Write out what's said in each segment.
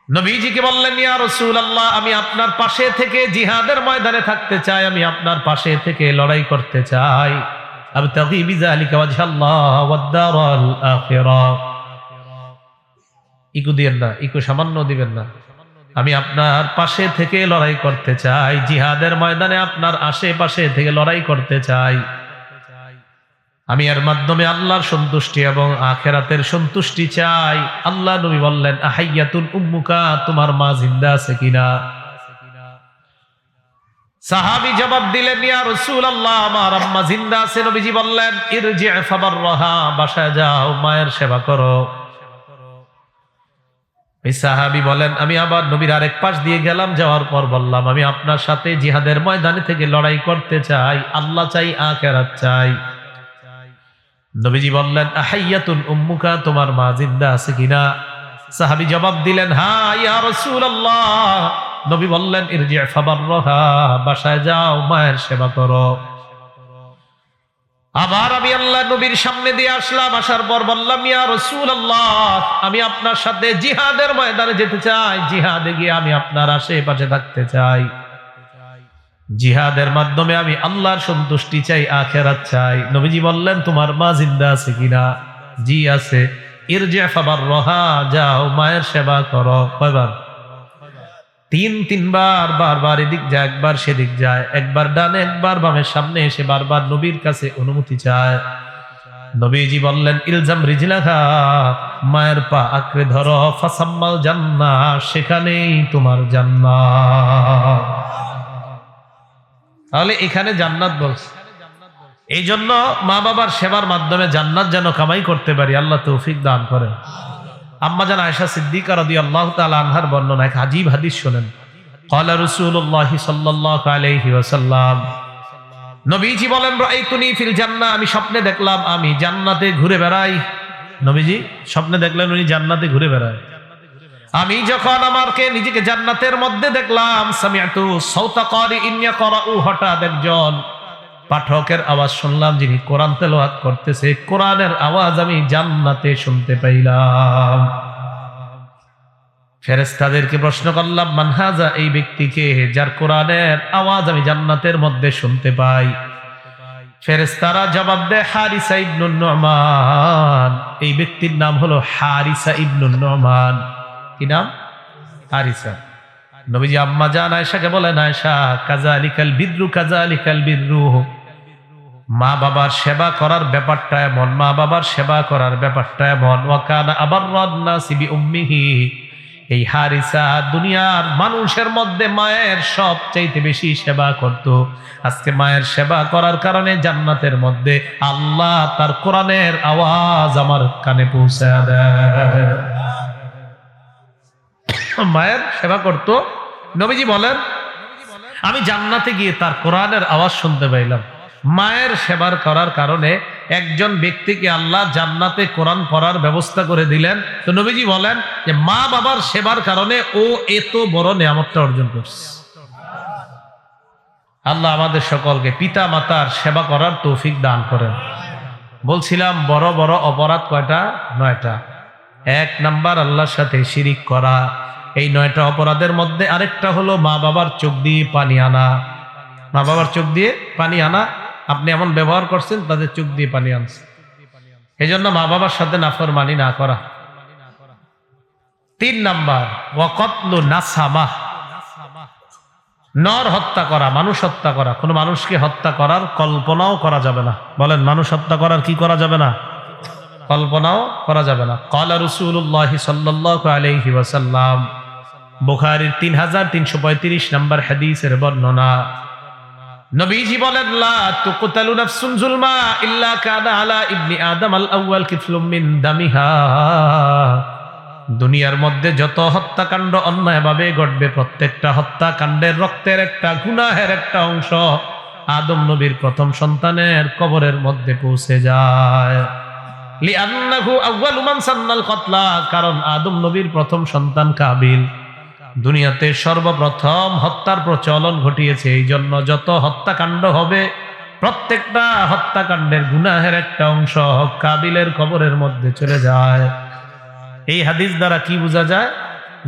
নবীজিকে বললেন, ইয়া রাসূলুল্লাহ, আমি আপনার পাশে থেকে জিহাদের ময়দানে থাকতে চাই, আমি আপনার পাশে থেকে লড়াই করতে চাই। আবতাগি বিযালিকা ওয়াজহাল্লাহ ওয়াদ দারাল আখিরা। ইকু দিবেন না, ইকু সামান্য দিবেন না। আমি আপনার পাশে থেকে লড়াই করতে চাই, জিহাদের ময়দানে আপনার আশেপাশে থেকে লড়াই করতে চাই। আমি এর মাধ্যমে আল্লাহর সন্তুষ্টি এবং আখিরাতের সন্তুষ্টি চাই। আল্লাহ নবী বললেন, আহাইয়াতুন উম্মুকা, তোমার মা জিন্দা আছে কিনা? সাহাবী জবাব দিলেন, ইয়া রাসূলুল্লাহ, আমার আম্মা জিন্দা আছে। নবীজি বললেন, ইরজি ফাবাররাহা, বাসায় যাও, মায়ের সেবা করো। এই সাহাবী বলেন, আমি আবার নবীর আরেক পাশ দিয়ে গেলাম, যাওয়ার পর বললাম, আমি আপনার সাথে জিহাদের ময়দানে থেকে লড়াই করতে চাই, আল্লাহ চাই, আখিরাত চাই। নবীজি বললেন, আহাইয়াতুন উম্মুকা, তোমার মা জিন্দা আছে কিনা? সাহাবী জবাব দিলেন, হ্যাঁ ইয়া রাসূলুল্লাহ। নবী বললেন, ইরজি ফাবাররাহা, বাসায় যাও, মায়ের সেবা করো। আবার আমি আল্লাহ নবীর সামনে দিয়ে আসলাম, আসার পর বললাম, ইয়া রাসূলুল্লাহ, আমি আপনার সাথে জিহাদের ময়দানে যেতে চাই, জিহাদে গিয়ে আমি আপনার আশেপাশে থাকতে চাই। জিহাদের মাধ্যমে আমি আল্লাহর সন্তুষ্টি চাই, আখিরাত চাই। নবীজি বললেন, তোমার মা জিন্দা আছে কিনা? জি আছে। ইরজি ফাবাররাহা, যাও, মায়ের সেবা করো। কয়বার? তিনবার। বারবার এদিক যায়, একবার সেদিক যায়, একবার ডানে, একবার বামে, সামনে এসে বারবার নবীর কাছে অনুমতি চায়। নবীজি বললেন, ইলজাম রিজলাহা, মায়ের পা আঁকড়ে ধরো, ফাসাম্মাল জান্নাহ, সেখানেই তোমার জান্নাত। তাহলে এখানে জান্নাত বলছে। এই জন্য মা বাবার সেবার মাধ্যমে জান্নাত যেন কামাই করতে পারি, আল্লাহ তৌফিক দান করেন। আম্মা জান আয়েশা সিদ্দিকা রাদিয়াল্লাহু তাআলা আনহার বর্ণনা, এক আজীব হাদিস শুনেন। ক্বালা রাসূলুল্লাহ সাল্লাল্লাহু আলাইহি ওয়াসাল্লাম, নবীজি বলেন, রাআইতুনি ফিল জান্নাহ, আমি স্বপ্নে দেখলাম আমি জান্নাতে ঘুরে বেড়াই। নবীজি স্বপ্নে দেখলেন উনি জান্নাতে ঘুরে বেড়ায়। আমি যখন আমাকে নিজেকে জান্নাতের মধ্যে দেখলাম, সামিআতু সাওতা কারিইন ইয়াকরাউ, হঠাৎ একজন পাঠকের আওয়াজ শুনলাম, যিনি কোরআন তেলাওয়াত করতেছে, কোরআনের আওয়াজ আমি জান্নাতে শুনতে পাইলাম। ফেরেশতাদেরকে প্রশ্ন করলাম, মান হাযা, এই ব্যক্তিকে, যার কোরআনের আওয়াজ আমি জান্নাতের মধ্যে শুনতে পাই? ফেরেশতারা জবাব দেয়, হারিসা ইবনুন নু'মান, এই ব্যক্তির নাম হলো হারিসা ইবনুন নু'মান। কি নাম? হারিসা। নবীজি আম্মা জান আয়েশাকে বলেন, আয়েশা, কাযালিকাল বিররু, কাযালিকাল বিররু, মা বাবার সেবা করার ব্যাপারটা এমন, মা বাবার সেবা করার ব্যাপারটা এমন। ওয়া কানা আবাররান নাসি বিউম্মিহি, এই হারিসা দুনিয়ার মানুষের মধ্যে মায়ের সবচাইতে বেশি সেবা করত। আজকে মায়ের সেবা করার কারণে জান্নাতের মধ্যে আল্লাহ তার কোরআনের আওয়াজ আমার কানে পৌঁছায় দেয়। মায়ের সেবা করত। নবীজি বলেন, আমি জান্নাতে গিয়ে তার কোরআনের আওয়াজ শুনতে পাইলাম। মায়ের সেবার করার কারণে একজন ব্যক্তিকে আল্লাহ জান্নাতে কোরআন পড়ার ব্যবস্থা করে দিলেন। তো নবীজি বলেন যে মা বাবার সেবার কারণে ও এত বড় নিয়ামতটা অর্জন করছে। আল্লাহ আমাদের সকলকে পিতা মাতার সেবা করার তৌফিক দান করেন। বলছিলাম বড় বড় অপরাধ কয়টা? 9টা। 1 নাম্বার আল্লাহর সাথে শিরিক করা। এই 9টা অপরাধের মধ্যে আরেকটা হলো মা বাবার চোখ দিয়ে পানি আনা। মা বাবার চোখ দিয়ে পানি আনা, আপনি এমন ব্যবহার করছেন তাদের চোখ দিয়ে পানি আনছে। এই জন্য মা বাবার সাথে নাফরমানি না করা। 3 নাম্বার ওয়াকতলু নাসামা, নর হত্যা করা, মানুষ হত্যা করা। কোন মানুষকে হত্যা করার কল্পনাও করা যাবে না। বলেন, মানুষ হত্যা করার কি করা যাবে না? কল্পনাও করা যাবে না। ক্বালা রাসূলুল্লাহ সাল্লাল্লাহু আলাইহি ওয়াসাল্লাম, বুখারীর 3335 নম্বর হাদিসের বর্ণনা। নবীজি বলেন, লা তুকতালু নাফসুন যুলমা ইল্লা কানা আলা ইবনি আদম আল আউয়াল কিফলুম মিন দামিহা। দুনিয়ার মধ্যে যত হত্যাকাণ্ড অন্যায়ভাবে ঘটবে, প্রত্যেকটা হত্যাকাণ্ডের রক্তের একটা, গুনাহের একটা অংশ আদম নবীর প্রথম সন্তানের কবরের মধ্যে পৌঁছে যায়। লিআন্নাহু আউয়ালু মান সান্নাল কতলা, কারণ আদম নবীর প্রথম সন্তান কাবিল দুনিয়াতে সর্বপ্রথম হত্যার প্রচলন ঘটিয়েছে। এই জন্য যত হত্যাকাণ্ড হবে, প্রত্যেকটা হত্যাকাণ্ডের গুনাহের একটা অংশ কাবিলের কবরের মধ্যে চলে যায়। এই হাদিস দ্বারা কি বোঝা যায়?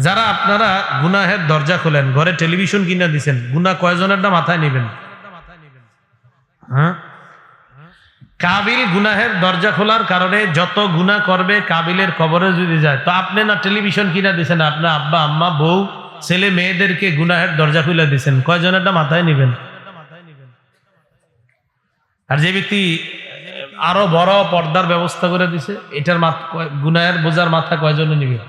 যারা আপনারা গুনাহের দরজা খোলেন, ঘরে টেলিভিশন কিনে দিচ্ছেন, গুনাহ কয়জনের না মাথায় নেবেন? হ্যাঁ, কাবিল গুনাহের দরজা খোলার কারণে যত গুনাহ করবে কাবিলের কবরে যদি যায়, তো আপনি না টেলিভিশন কিনে দিচ্ছেন, আপনার আব্বা আম্মা বউ ছেলে মেয়েদেরকে গুনাহের দরজা খুলে দিচ্ছেন, কয়জনেরটা মাথায় নেবেন? আর যে ব্যক্তি আরো বড় পর্দার ব্যবস্থা করে দিছে, এটার গুনাহের বোঝার মাথা কয়জনে নিবে?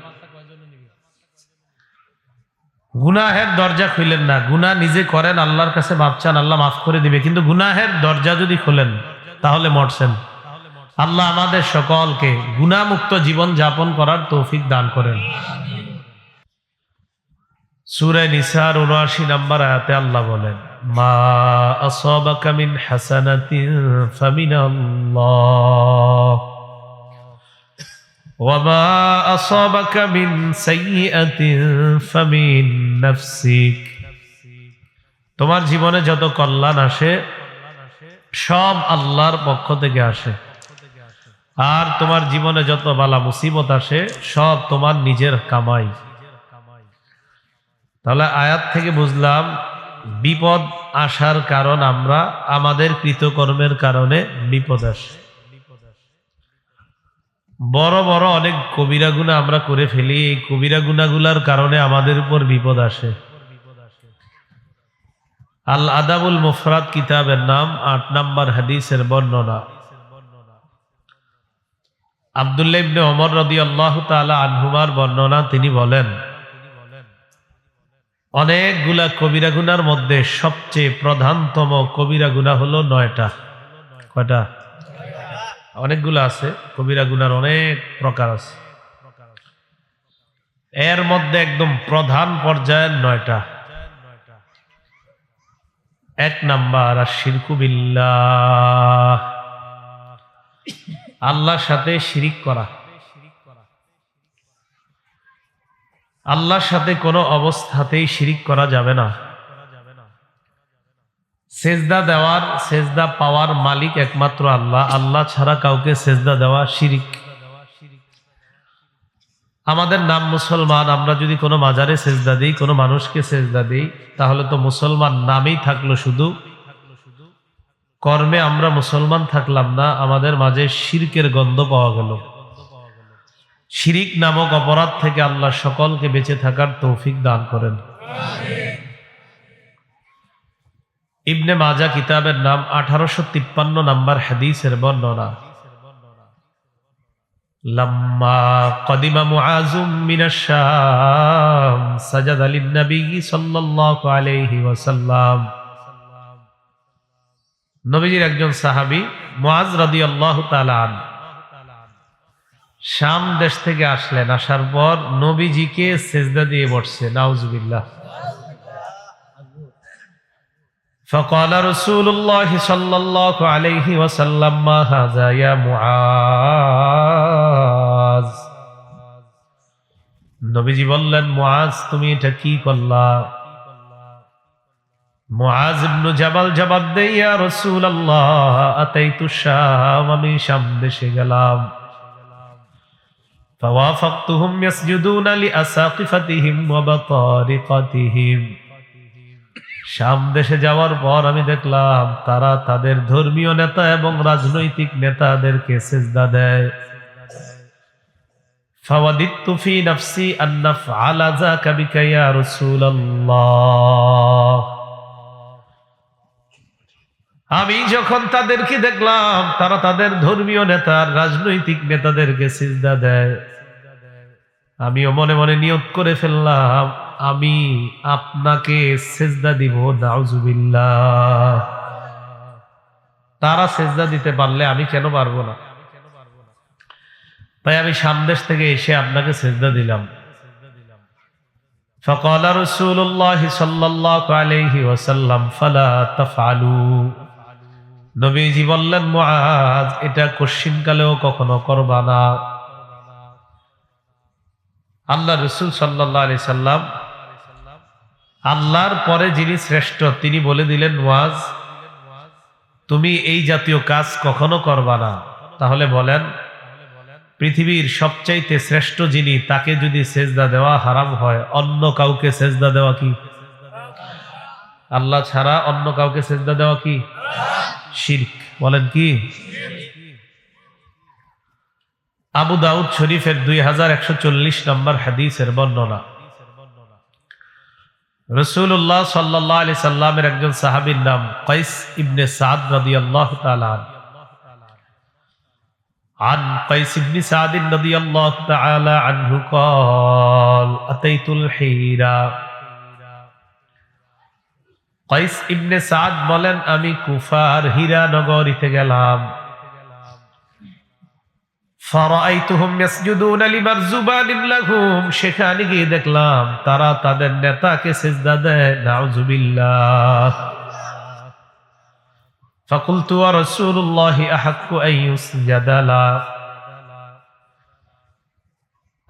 গুনাহের দরজা খুলেন না, গুনাহ নিজে করেন, আল্লাহর কাছে মাফ চান, আল্লাহ মাফ করে দিবে। কিন্তু গুনাহের দরজা যদি খোলেন তাহলে মরছেন। আল্লাহ আমাদের সকলকে গুনাহমুক্ত জীবন যাপন করার তৌফিক দান করেন। সূরা নিসার ৭৯ নম্বর আয়াতে আল্লাহ বলেন, মা আসাবাকা মিন হাসানাতিন ফামিনাল্লাহ ওয়া মা আসাবাকা মিন সাইয়্যাতিন ফামিন নাফসিক। তোমার জীবনে যত কল্যাণ আসে সব আল্লাহর পক্ষ থেকে আসে, আর তোমার জীবনে যত বালা মুসিবত আসে সব তোমার নিজের কামাই। তাহলে আয়াত থেকে বুঝলাম বিপদ আসার কারণ আমরা আমাদের কৃতকর্মের কারণে বিপদ আসে। বড় বড় অনেক কবিরা গুনাহ আমরা করে ফেলি, এই কবিরা গুনাহগুলোর কারণে আমাদের উপর বিপদ আসে। আল আদাবুল মুফরাদ কিতাবের নাম ৮ নম্বর হাদিসের বর্ণনা। আব্দুল্লাহ ইবনে ওমর রাদিয়াল্লাহু তাআলা আনহুমার বর্ণনা, তিনি বলেন, অনেকগুলা কবিরা গুনার মধ্যে সবচেয়ে প্রধানতম কবিরা গুনাহ হলো ৯টা। কয়টা? অনেকগুলা আছে, কবিরা গুনার অনেক প্রকার আছে, এর মধ্যে একদম প্রধান পর্যায়ের ৯টা। ১ নাম্বার আশ-শিরকু বিল্লাহ, আল্লাহর সাথে শিরিক করা। আল্লাহর সাথে কোনো অবস্থাতেই শিরিক করা যাবে না। সেজদা দেওয়ার, সেজদা পাওয়ার মালিক একমাত্র আল্লাহ, আল্লাহ ছাড়া কাউকে সেজদা দেওয়া শিরিক। আমাদের নাম মুসলমান, আমরা যদি কোনো মাজারে সেজদা দিই, কোনো মানুষকে সেজদা দিই, তাহলে তো মুসলমান নামেই থাকলো, শুধু কর্মে আমরা মুসলমান থাকলাম না, আমাদের মাঝে শিরকের গন্ধ পাওয়া গেল। শিরিক নামক অপরাধ থেকে আল্লাহ সকলকে বেঁচে থাকার তৌফিক দান করেন। ইবনে মাজা কিতাবের নাম 1853 নম্বর হাদিসের বর্ণনা। লাম্মা কদিমা মুআযুম মিনাশ শাম সাজাদা লিন-নবী সাল্লাল্লাহু আলাইহি ওয়াসাল্লাম। নবীজির একজন সাহাবী মুআজ রাদিয়াল্লাহু তাআলা আনহু শাম দেশ থেকে আসলেন, আসার পর নবীজিকে সিজদা দিয়ে বসছে। নাউজুবিল্লাহ। فقال رسول الله صلى الله عليه وسلم ما هذا يا معاذ। নবীজি বললেন, মুআজ তুমি এটা কি করলা? মুআজ ইবনে জাবাল জবাব দেয়, ইয়া রাসূলুল্লাহ আতাইতু শাম, আমি শাম দেশে গেলাম। فوافقتهم يسجدون لأساقفتهم وبطارقتهم। শাম দেশে যাওয়ার পর আমি দেখলাম তারা তাদের ধর্মীয় নেতা এবং রাজনৈতিক নেতাদেরকে সিজদা দেয়। ফাওয়াদিতু ফি নাফসি আন নাফআলা যাকা বিকা ইয়া রাসূলুল্লাহ। আমি যখন তাদেরকে দেখলাম তারা তাদের ধর্মীয় নেতা, রাজনৈতিক নেতাদেরকে সিজদা দেয়, আমিও মনে মনে নিয়ত করে ফেললাম আমি আপনাকে সিজদা দিব। নাউজুবিল্লাহ। তারা সিজদা দিতে পারলে আমি কেন পারবো না? তাই আমি সামদেশ থেকে এসে আপনাকে সিজদা দিলাম। فقال رسول الله صلى الله عليه وسلم فلا تفعلوا। নবীজি বললেন, মুআজ এটা কশিনকালেও কখনো করবা না। আল্লাহ রাসূল সাল্লাল্লাহু আলাইহি সাল্লাম, আল্লাহর পরে যিনি শ্রেষ্ঠ, তিনি বলে দিলেন, মুআজ তুমি এই জাতীয় কাজ কখনো করবা না। তাহলে বলেন পৃথিবীর সবচাইতে শ্রেষ্ঠ যিনি, তাকে যদি সেজদা দেওয়া হারাম হয়, অন্য কাউকে সেজদা দেওয়া কি? আল্লাহ ছাড়া অন্য কাউকে সেজদা দেওয়া কি? শিরক। বলেন কি? আবু দাউদ শরীফের 2140 নম্বর হাদিসের বর্ণনা। রাসূলুল্লাহ সাল্লাল্লাহু আলাইহি সাল্লামের একজন সাহাবীর নাম কাইস ইবনে সাদ রাদিয়াল্লাহু তাআলা عن قيس بن سعد رضي الله تعالى عنه قال أتيت الحيرة قيس ابن سعد বলেন আমি কুফার হীরা নগরীতে গেলাম। فرأيتهم يسجدون لمرزبان لهم সেখানে গিয়ে দেখলাম তারা তাদের নেতাকে সিজদা দেয়। নাউযুবিল্লাহ। فقلت ورسول الله أحق أن يسجد له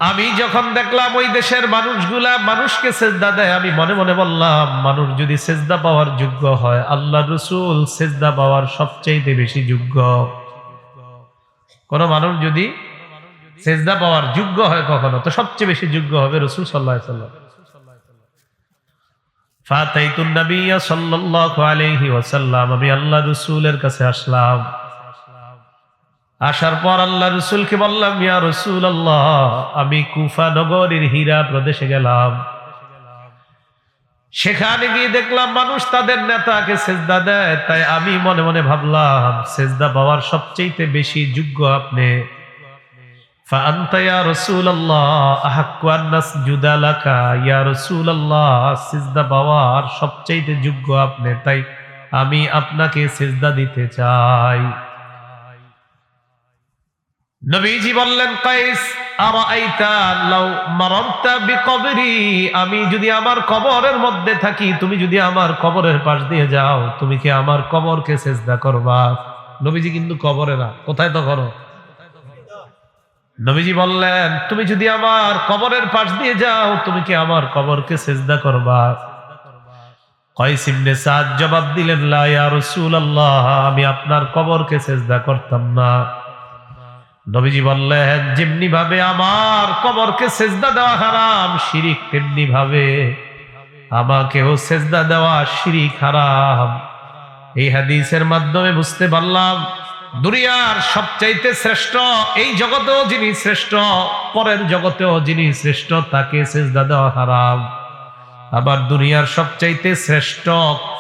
আমি যখন দেখলাম ওই দেশের মানুষগুলা মানুষকে সিজদা দেয়, আমি মনে মনে বললাম মানুষ যদি সিজদা পাওয়ার যোগ্য হয়, আল্লাহর রাসূল সিজদা পাওয়ার সবচেয়ে বেশি যোগ্য। কোন মানুষ যদি সিজদা পাওয়ার যোগ্য হয় কখনো, তো সবচেয়ে বেশি যোগ্য হবে রাসূল সাল্লাল্লাহু আলাইহি ওয়াসাল্লাম। ফাতাইতুন নবিয়্য সাল্লাল্লাহু আলাইহি ওয়াসাল্লাম, আমি আল্লাহর রাসূলের কাছে আসলাম। আসার পর আল্লাহর রাসূলকে বললাম, ইয়া রাসূলুল্লাহ, আমি কুফা নগরীর হীরা প্রদেশে গেলাম। সেখানে গিয়ে দেখলাম মানুষ তাদের নেতাকে সিজদা দেয়, তাই আমি মনে মনে ভাবলাম সিজদা পাওয়ার সবচেয়ে বেশি যোগ্য আপনি। ফাআনতা ইয়া রাসূলুল্লাহ আহাক্কু আন নাসজুদা লাকা, ইয়া রাসূলুল্লাহ সিজদা পাওয়ার সবচেয়ে যোগ্য আপনি, তাই আমি আপনাকে সিজদা দিতে চাই। নবীজি বললেন, কাইস আরাআইতা লাউ মারারতা বিকবরি, আমি যদি আমার কবরের মধ্যে থাকি, তুমি যদি আমার কবরের পাশ দিয়ে যাও, তুমি কি আমার কবরকে সিজদা করবা? নবীজি কিন্তু কবরে না, কোথায় তো করো। নবীজি বললেন, তুমি যদি আমার কবরের পাশ দিয়ে যাও, তুমি কি আমার কবরকে সিজদা করবা? কাইস ইবনে সাদ জবাব দিলেন, লা ইয়া রাসূলুল্লাহ, আমি আপনার কবরকে সিজদা করতাম না। নবীজি বললেন, যেমনি ভাবে আমার কবরকে সিজদা দেওয়া হারাম শিরিক, তেমনি ভাবে আমাকেও সিজদা দেওয়া শিরিক হারাম। এই হাদিসের মাধ্যমে বুঝতে পারলাম দুনিয়ার সবচাইতে শ্রেষ্ঠ, এই জগতেও যিনি শ্রেষ্ঠ, পরের জগতেও যিনি শ্রেষ্ঠ, তাকে সিজদা দেওয়া হারাম। আবার দুনিয়ার সবচাইতে শ্রেষ্ঠ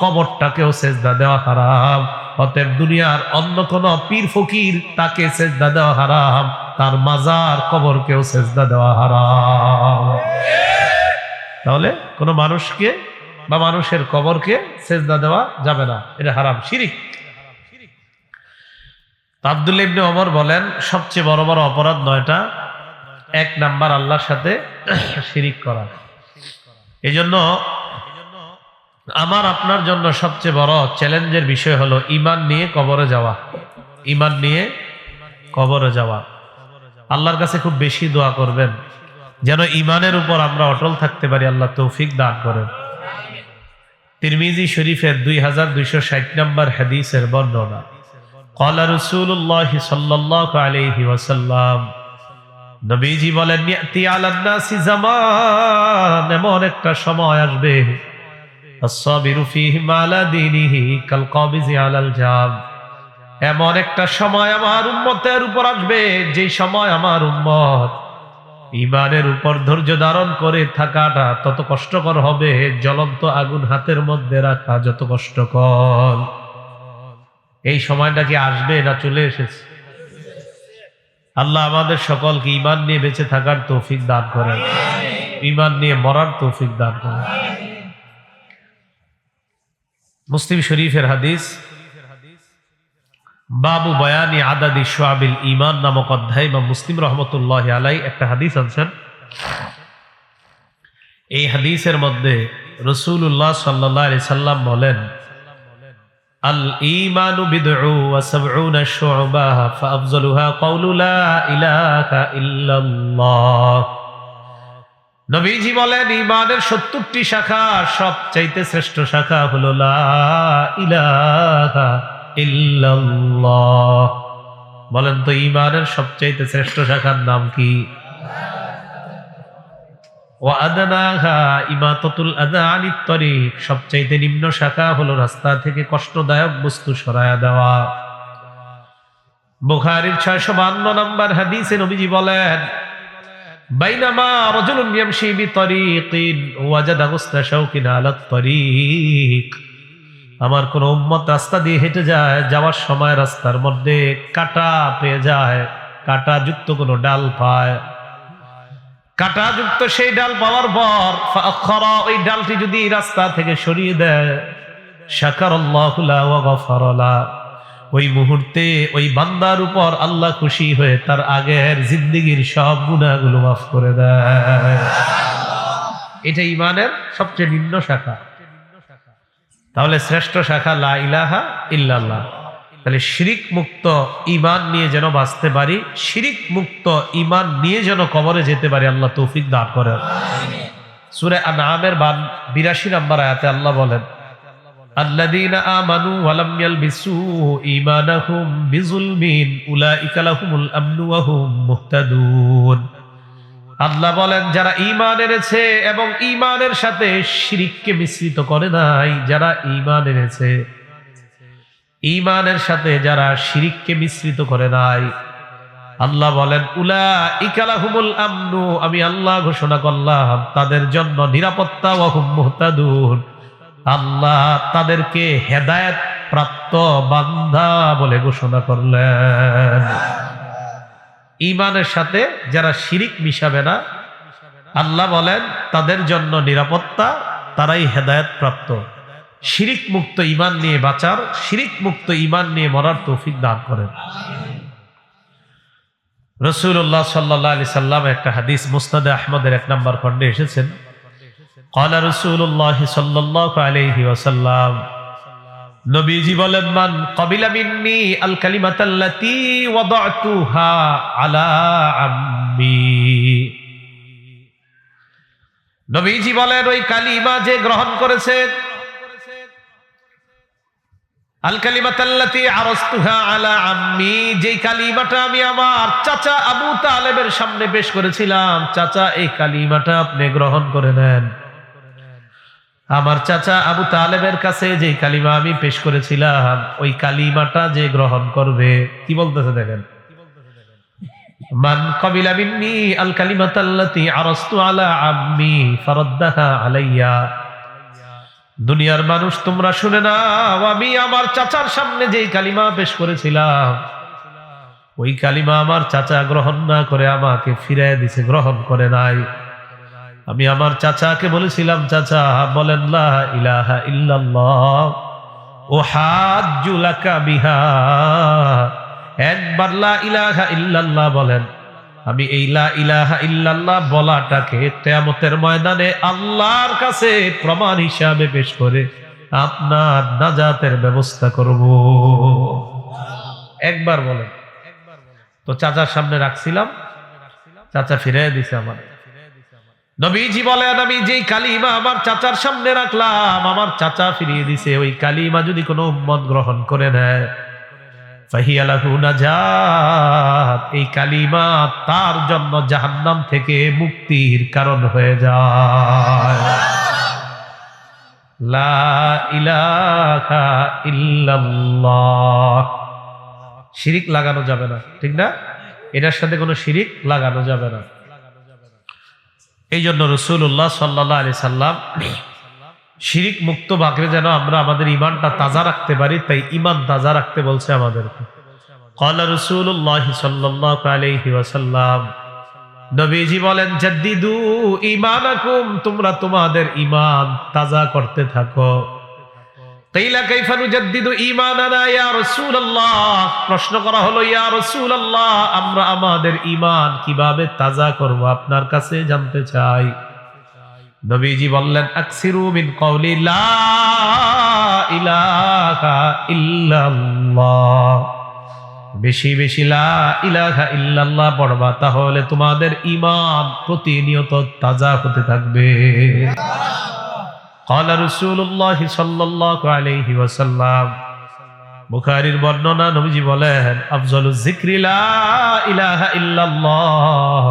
কবরটাকেও সিজদা দেওয়া হারাম। অতএব দুনিয়ার অন্য কোন পীর ফকির, তাকে সিজদা দেওয়া হারাম, তার মাজার কবরকেও সিজদা দেওয়া হারাম। তাহলে কোন মানুষকে বা মানুষের কবরকে সিজদা দেওয়া যাবে না, এটা হারাম, শিরিক। আব্দুল্লাহ ইবনে ওমর বলেন, সবচেয়ে বড় বড় অপরাধ 9টা। 1 নাম্বার আল্লাহর সাথে শিরিক করা। এজন্য আমার আপনার জন্য সবচেয়ে বড় চ্যালেঞ্জের বিষয় হলো ঈমান নিয়ে কবরে যাওয়া। ঈমান নিয়ে কবরে যাওয়া। আল্লাহর কাছে খুব বেশি দোয়া করবেন যেন ঈমানের উপর আমরা অটল থাকতে পারি। আল্লাহ তৌফিক দান করেন। তিরমিজি শরীফের 2260 নম্বর হাদিসের বর্ণনা। ক্বালা রাসূলুল্লাহ সাল্লাল্লাহু আলাইহি ওয়াসাল্লাম, নবীজি বলেন, ইয়াতি আলান নাসি জামান, এমন একটা সময় আসবে, আস-সাবিরু ফীহি মালা দীনিহি কাল কাবিজি আলাল জাম, এমন একটা সময় আমার উম্মতের উপর আসবে, যে সময় আমার উম্মত ঈমানের উপর ধৈর্য ধারণ করে থাকাটা তত কষ্টকর হবে, জ্বলন্ত আগুন হাতের মধ্যে রাখা যত কষ্টকর। এই সময়টা কি আসবে না চলে এসেছে? আল্লাহ আমাদের সকলকে ঈমান নিয়ে বেঁচে থাকার তৌফিক দান করেন, ঈমান নিয়ে মরার তৌফিক দান করেন। মুসলিম শরীফের হাদিস, বাবু বয়ানি আদাদি শুআবিল ঈমান নামক অধ্যায় বা মুসলিম রহমতুল্লাহি আলাইহি একটা হাদিস আনছেন। এই হাদিসের মধ্যে রাসূলুল্লাহ সাল্লাল্লাহু আলাইহি সাল্লাম বলেন, আল ঈমানু বিদউ ওয়া সাবউনা শু'বা ফাআফযালুহা কাওলু লা ইলাহা ইল্লাল্লাহ। নবীজি বলেন, ঈমানের 70টি শাখা, সবচাইতে শ্রেষ্ঠ শাখা হলো লা ইলাহা ইল্লাল্লাহ। বলেন তো ঈমানের সবচাইতে শ্রেষ্ঠ শাখার নাম কি? ওয়া আদনাহা ইমাতাতুল আযা আনিত তরিক, সবচাইতে নিম্ন শাখা হলো রাস্তা থেকে কষ্টদায়ক বস্তু সরায়া দেওয়া। বুখারীর 652 নম্বর হাদিসে নবীজি বলেন, বাইনামা রাজুলুন ইয়ামশি বিতরিকিন ওয়াজাদা গুসলা শাওকিন আলাত তরিক, আমার কোন উম্মত রাস্তা দিয়ে হেঁটে যায়, যাওয়ার সময় রাস্তার মধ্যে কাঁটা পেয়ে যায়, কাঁটাযুক্ত কোনো ডাল পায়, কাঁটাযুক্ত সেই ডাল পাওয়ার পর ফাআখারা, ওই ডালটি যদি রাস্তা থেকে সরিয়ে দেয়, শাকারাল্লাহু লাহু ওয়া গাফারা লাহু, ওই মুহূর্তে ওই বান্দার উপর আল্লাহ খুশি হয়ে তার আগের জিন্দেগীর সব গুনাহগুলো মাফ করে দেয়। এটা ঈমানের সবচেয়ে নিম্ন শাখা। তাহলে শ্রেষ্ঠ শাখা লা ইলাহা ইল্লাল্লাহ। তাহলে শিরিক মুক্ত ঈমান নিয়ে যেন বাঁচতে পারি, শিরিক মুক্ত ঈমান নিয়ে যেন কবরে যেতে পারি, আল্লাহ তৌফিক দান করেন। সূরা আনআমের 82 নম্বর আয়াতে আল্লাহ বলেন, আল্লাযীনা আমানু ওয়া লাম ইয়ালবিসু ঈমানাহুম বিযুলমিন উলাইকা লাহুমুল আমনু ওয়া হুম মুহতাদুন। আল্লাহ বলেন, যারা ঈমান এনেছে এবং ঈমানের সাথে শিরিককে মিশ্রিত করে নাই, যারা ঈমান এনেছে, ঈমানের সাথে যারা শিরিককে মিশ্রিত করে নাই, আল্লাহ বলেন উলাইকা লাহুমুল আমনু, আমি আল্লাহ ঘোষণা করলাম তাদের জন্য নিরাপত্তা, ওয়া হুম মুহতাদুন, আল্লাহ তাদেরকে হেদায়েত প্রাপ্ত বান্দা বলে ঘোষণা করলেন। ঈমানের সাথে যারা শিরিক মিশাবে না, আল্লাহ বলেন তাদের জন্য নিরাপত্তা, তারাই হেদায়েত প্রাপ্ত। শিরিক মুক্ত ঈমান নিয়ে বাঁচার, শিরিক মুক্ত ঈমান নিয়ে মরার তৌফিক দান করেন। রাসূলুল্লাহ সাল্লাল্লাহু আলাইহি সাল্লাম একটা হাদিস মুসনাদে আহমদের 1 নম্বর খণ্ডে এসেছেন, ক্বালা রাসূলুল্লাহ সাল্লাল্লাহু আলাইহি ওয়াসাল্লাম, নবীজি বলেন, মান ক্বাবিলা মিন্নি আল কালিমাতাল্লাতী ওয়াদাতুহা আলা আম্মি, নবীজি বলেন ওই কালিমা যে গ্রহণ করেছে, আল কালিমাতাল্লাতী আরাসতুহা আলা আম্মি, যে কালিমাটা আমি আমার চাচা আবু তালেবের সামনে পেশ করেছিলাম, চাচা এই কালিমাটা আপনি গ্রহণ করে নেন। আমার চাচা আবু তালেবের কাছে যে কালিমা আমি পেশ করেছিলাম, ওই কালিমাটা যে গ্রহণ করবে, কি বলতেছে দেখেন, মান ক্বাবিলা মিন্নি আল কালিমাতাল্লাতী আরাসতু আলা আম্মি ফারাদ্দাহা আলাইয়া। দুনিয়ার মানুষ তোমরা শুনে নাও, আমি আমার চাচার সামনে যেই কালিমা পেশ করেছিলাম, ওই কালিমা আমার চাচা গ্রহণ না করে আমাকে ফিরিয়ে দিছে, গ্রহণ করে নাই। আমি আমার চাচাকে বলেছিলাম, চাচা বলেন লা ইলাহা ইল্লাল্লাহ উহাজ্জু লাকা বিহা, একবার লা ইলাহা ইল্লাল্লাহ বলেন, আমি এই লা ইলাহা ইল্লাল্লাহ বলাটাকে কিয়ামতের ময়দানে আল্লাহর কাছে প্রমাণ হিসাবে পেশ করে আপনার নাজাতের ব্যবস্থা করব। একবার বলেন। তো চাচার সামনে রাখছিলাম, চাচা ফিরিয়ে দিছে আমার। নবীজি বলেন, আমি যেই কালিমা আমার চাচার সামনে রাখলাম, আমার চাচা ফিরিয়ে দিছে, ওই কালিমা যদি কোনো উম্মত গ্রহণ করে নেয়, ফাহিয়া লাহু নাজাত, এই কালিমা তার জন্য জাহান্নাম থেকে মুক্তির কারণ হয়ে যায়। লা ইলাহা ইল্লাল্লাহ। শিরিক লাগানো যাবে না, ঠিক না? এটার সাথে কোনো শিরিক লাগানো যাবে না। এই জন্য রাসূলুল্লাহ সাল্লাল্লাহু আলাইহি সাল্লাম শিরিক মুক্ত বাকরে যেন আমরা আমাদের ঈমানটা তাজা রাখতে পারি, তাই ঈমান তাজা রাখতে বলছে আমাদেরকে। ক্বালা রাসূলুল্লাহ সাল্লাল্লাহু আলাইহি ওয়াসাল্লাম, নবীজি বলেন, জাদ্দিদু ঈমানাকুম, তোমরা তোমাদের ঈমান তাজা করতে থাকো। কিলা কাইফা নুজাদ্দিদু ঈমানানা ইয়া রাসূলুল্লাহ, প্রশ্ন করা হলো, ইয়া রাসূলুল্লাহ আমরা আমাদের ঈমান কিভাবে তাজা করব, আপনার কাছে জানতে চাই। নবীজি বললেন, আকসিরু মিন কওলি লা ইলাহা ইল্লাল্লাহ, বেশি বেশি লা ইলাহা ইল্লাল্লাহ পড়বা, তাহলে তোমাদের ঈমান প্রতিনিয়ত তাজা হতে থাকবে। ক্বালা রাসূলুল্লাহ সাল্লাল্লাহু আলাইহি ওয়াসাল্লাম, বুখারীর বর্ণনা, নবীজি বলেন আফজালুজ যিকরি লা ইলাহা ইল্লাল্লাহ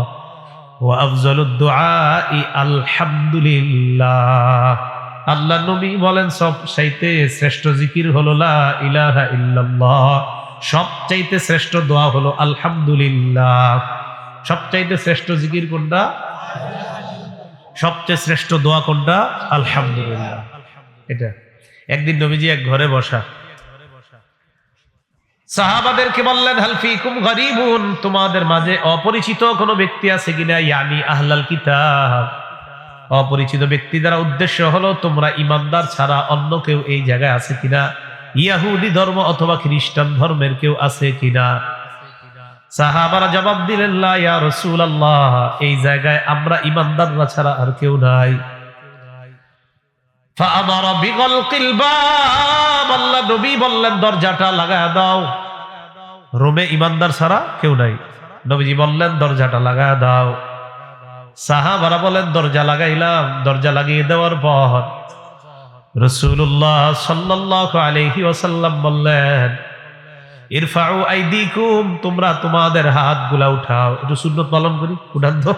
ওয়া আফজালুদ দুআই আলহামদুলিল্লাহ। আল্লাহ নবী বলেন সবচাইতে শ্রেষ্ঠ জিকির হলো লা ইলাহা ইল্লাল্লাহ, সবচাইতে শ্রেষ্ঠ দোয়া হলো আলহামদুলিল্লাহ। সবচাইতে শ্রেষ্ঠ জিকির কোনটা? সবচেয়ে শ্রেষ্ঠ দোয়া কোনটা? আলহামদুলিল্লাহ। এটা একদিন নবীজি এক ঘরে বসা, সাহাবাদেরকে বললেন হাল ফিকুম গরিবুন, তোমাদের মাঝে অপরিচিত কোনো ব্যক্তি আছে কিনা? ইয়ানি আহলাল কিতাব, অপরিচিত ব্যক্তি দ্বারা উদ্দেশ্য হলো তোমরা ইমানদার ছাড়া অন্য কেউ এই জায়গায় আছে কিনা, ইহুদি ধর্ম অথবা খ্রিস্টান ধর্মের কেউ আছে কিনা। সাহাবারা জবাব দিলেন লা ইয়া রাসূলুল্লাহ, এই জায়গায় আমরা ইমানদাররা ছাড়া আর কেউ নাই। ফাআমারা বিগলকিল বাব, আল্লাহ নবী বললেন দরজাটা লাগায়া দাও। রুমে ইমানদার ছাড়া কেউ নাই, নবীজি বললেন দরজাটা লাগায়া দাও। সাহাবারা বলেন দরজা লাগাইলাম। দরজা লাগিয়ে দেওয়ার পর রাসূলুল্লাহ সাল্লাল্লাহু আলাইহি ওয়াসাল্লাম বললেন ইরফাউ আইদিকুম, তোমরা তোমাদের হাতগুলা উঠাও। একটু সুন্নত পালন করি, উঠান তো।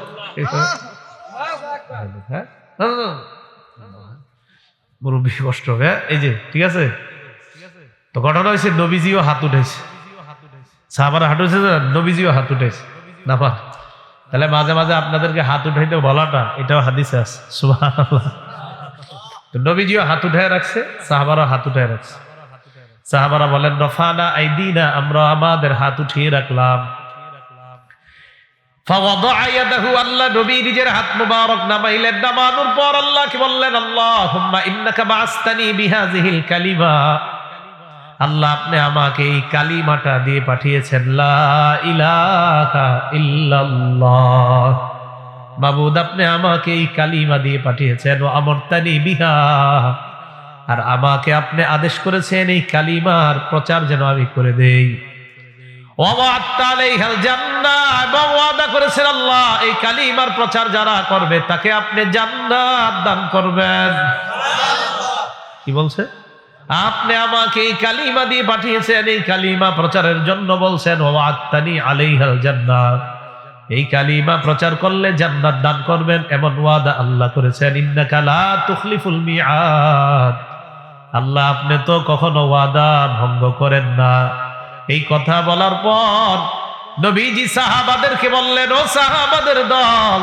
মুরব্বী কষ্ট হবে, এই যে ঠিক আছে। তো ঘটনা হয়েছে নবীজিও হাত উঠেছে, সাহাবারা হাত উঠেছে, নবীজিও হাত উঠেছে না পা। তাহলে মাঝে মাঝে আপনাদেরকে হাত উঠাইতে বলাটা এটাও হাদিসে আছে, সুবহানাল্লাহ। তো নবীজিও হাত উঠায় রাখছে, সাহাবারা হাত উঠায় রাখছে। সাহাবারা বলেন রফানা আইদিনা, আমরা আমাদের হাত উঠিয়ে রাখলাম। ফাওয়াদাআ ইয়াদাহু, আল্লাহ নবী নিজের হাত মুবারক নামাইলেন। নামানোর পর আল্লাহকে বললেন আল্লাহুম্মা ইন্নাকা বাআসতানি বিহাযিহিল কালিমা, আল্লাহ আপনি আমাকে এই কালিমাটা দিয়ে পাঠিয়েছেন, লা ইলাহা ইল্লাল্লাহ। মাবুদ আপনি আমাকে এই কালিমা দিয়ে পাঠিয়েছেন, ওয়া আমারতানি বিহা, আর আমাকে আপনি আদেশ করেছেন এই কালিমার প্রচার যেন আমি করে দেই। ওয়া ওয়া'আদতা আলাইহাল জান্নাহ, এবং ওয়াদা করেছেন আল্লাহ এই কালিমার প্রচার যারা করবে তাকে আপনি জান্নাত দান করবেন। কি বলছে? আপনি আমাকে এই কালিমা দিয়ে পাঠিয়েছেন, এই কালিমা প্রচারের জন্য বলছেন ওয়া ওয়া'আদতানি আলাইহাল জান্নাহ, এই কালিমা প্রচার করলে জান্নাত দান করবেন, এমন ওয়াদা আল্লাহ করেছেন। ইন্নাকা লা তুখলিফুল মিআদ, আল্লাহ আপনি তো কখনো ওয়াদা ভঙ্গ করেন না। এই কথা বলার পর নবীজি সাহাবাদেরকে বললেন, ও সাহাবাদের দল,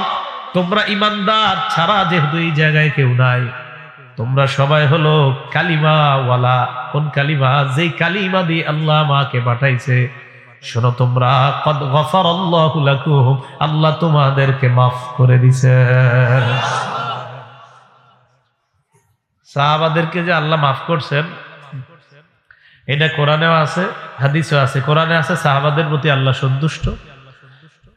তোমরা ইমানদার ছাড়া যেহেতু এই জায়গায় কেউ নাই, তোমরা সবাই হলো কালিমা ওয়ালা। কোন কালিমা? যেই কালিমা দিয়ে আল্লাহ আমাকে পাঠাইছে। শোনো তোমরা, কদ গফারাল্লাহু লাকুম, আল্লাহ তোমাদেরকে মাফ করে দিয়েছেন। সাহাবাদেরকে যে আল্লাহ মাফ করছেন এটা কোরআনেও আছে, হাদিসেও আছে। কোরআনে আছে সাহাবাদের প্রতি আল্লাহ সন্তুষ্ট,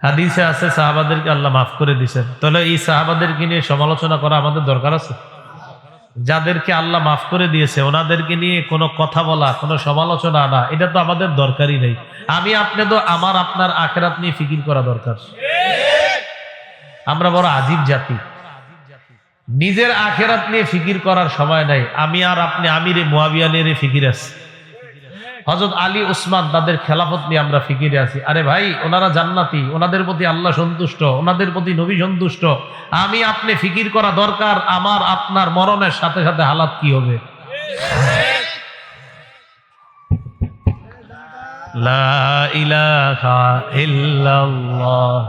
হাদিসে আছে সাহাবাদেরকে আল্লাহ মাফ করে দিয়েছেন। তাহলে এই সাহাবাদেরকে নিয়ে সমালোচনা করা আমাদের দরকার আছে? যাদেরকে আল্লাহ মাফ করে দিয়েছে ওনাদেরকে নিয়ে কোনো কথা বলা, কোনো সমালোচনা আনা, এটা তো আমাদের দরকারই নেই। আমি আপনি তো আমার আপনার আখিরাত নিয়ে ফিকির করা দরকার। আমরা বড় আজীব জাতি, নিজের আখিরাত নিয়ে ফিকির করার সময় নাই। আমি আর আপনি আমিরে মুয়াবিয়া নিয়ে ফিকির আছে, হযরত আলী উসমান তাদের খেলাফত নিয়ে আমরা ফিকিরে আছি। আরে ভাই, ওনারা জান্নাতি, ওনাদের প্রতি আল্লাহ সন্তুষ্ট, ওনাদের প্রতি নবী সন্তুষ্ট। আমি আপনি ফিকির করা দরকার আমার আপনার মরণের সাথে সাথে হালাত কি হবে। লা ইলাহা ইল্লাল্লাহ,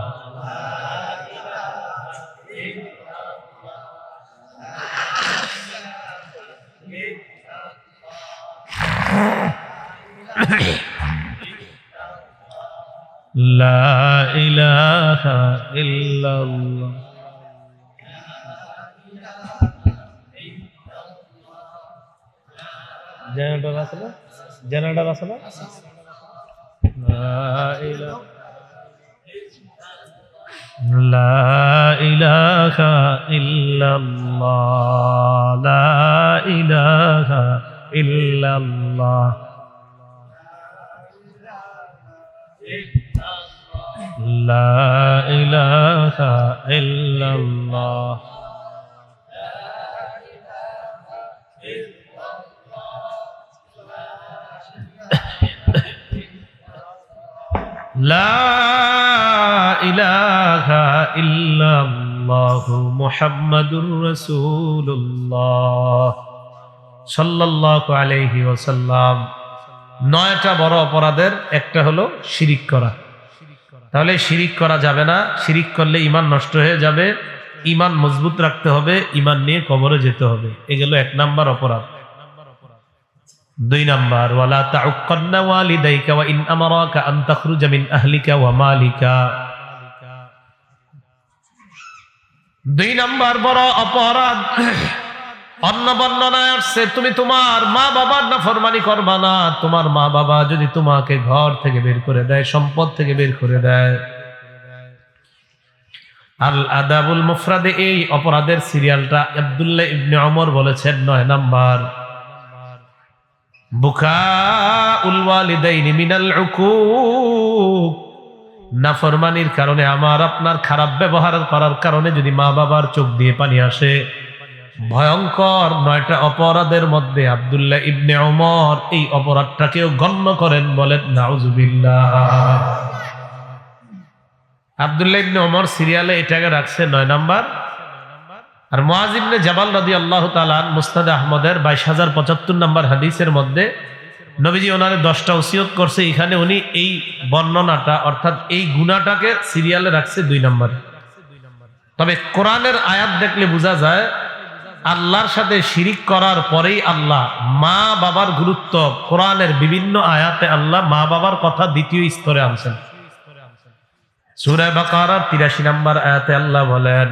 লা ইলাহা ইল্লাল্লাহ। জেনারেটর আছে না? জেনারেটর আছে না? লা ইলাহা ইল্লাল্লাহ, লা ইলাহা ইল্লাল্লাহ, লা ইলাহা ইল্লাল্লাহ। লা ইলাহা ইল্লাল্লাহু মুহাম্মাদুর রাসূলুল্লাহ সাল্লাল্লাহু আলাইহি ওয়াসাল্লাম। 9টা বড় অপরাধের একটা হলো শিরিক করা। তাহলে শিরিক করা যাবে না, শিরিক করলে ঈমান নষ্ট হয়ে যাবে, ঈমান মজবুত রাখতে হবে, ঈমান নিয়ে কবরে যেতে হবে। এগুলো 1 নাম্বার অপরাধ। 2 নাম্বার, ওয়ালা তাউক্কান্না ওয়ালিদাইকা ওয়া ইন আমারাকা আন তাখরুজা মিন আহলিকা ওয়া মালিকা। 2 নাম্বার বড় অপরাধ। অন্য বর্ণনায় আসছে তুমি তোমার মা বাবার নাফরমানি করবা না। তোমার মা বাবা যদি তোমাকে ঘর থেকে বের করে দেয়, সম্পদ থেকে বের করে দেয়। আল আদাবুল মুফরাদে এই অপরাধের সিরিয়ালটা আব্দুল্লাহ ইবনে ওমর বলেছেন 9 নাম্বার, বুকাউল ওয়ালিদাইনি মিনাল উকুক। নাফরমানির কারণে, আমার আপনার খারাপ ব্যবহার করার কারণে যদি মা বাবার চোখ দিয়ে পানি আসে, ভয়ঙ্কর 9টা অপরাধের মধ্যে আব্দুল্লাহ ইবনে ওমর এই অপরাধটাকেও গণ্য করেন। বলেন নাউজুবিল্লাহ। আব্দুল্লাহ ইবনে ওমর সিরিয়ালে এটাকে রাখছে 9 নাম্বার। আর মুআয ইবনে জাবাল রাদিয়াল্লাহু তাআলা মুসনাদ আহমদের 22075 নাম্বার হাদিসের মধ্যে নবীজি ওনারে 10টা ওসিয়ত করছে। এখানে উনি এই বর্ণনাটা অর্থাৎ এই গুনাহটাকে সিরিয়ালে রাখছে 2 নম্বরে। তবে কোরআনের আয়াত দেখলে বোঝা যায় আল্লাহর সাথে শিরিক করার পরেই আল্লাহ মা বাবার গুরুত্ব, কোরআনের বিভিন্ন আয়াতে আল্লাহ মা বাবার কথা দ্বিতীয় স্তরে আনছেন। সূরা বাকারার 83 নম্বর আয়াতে আল্লাহ বলেন,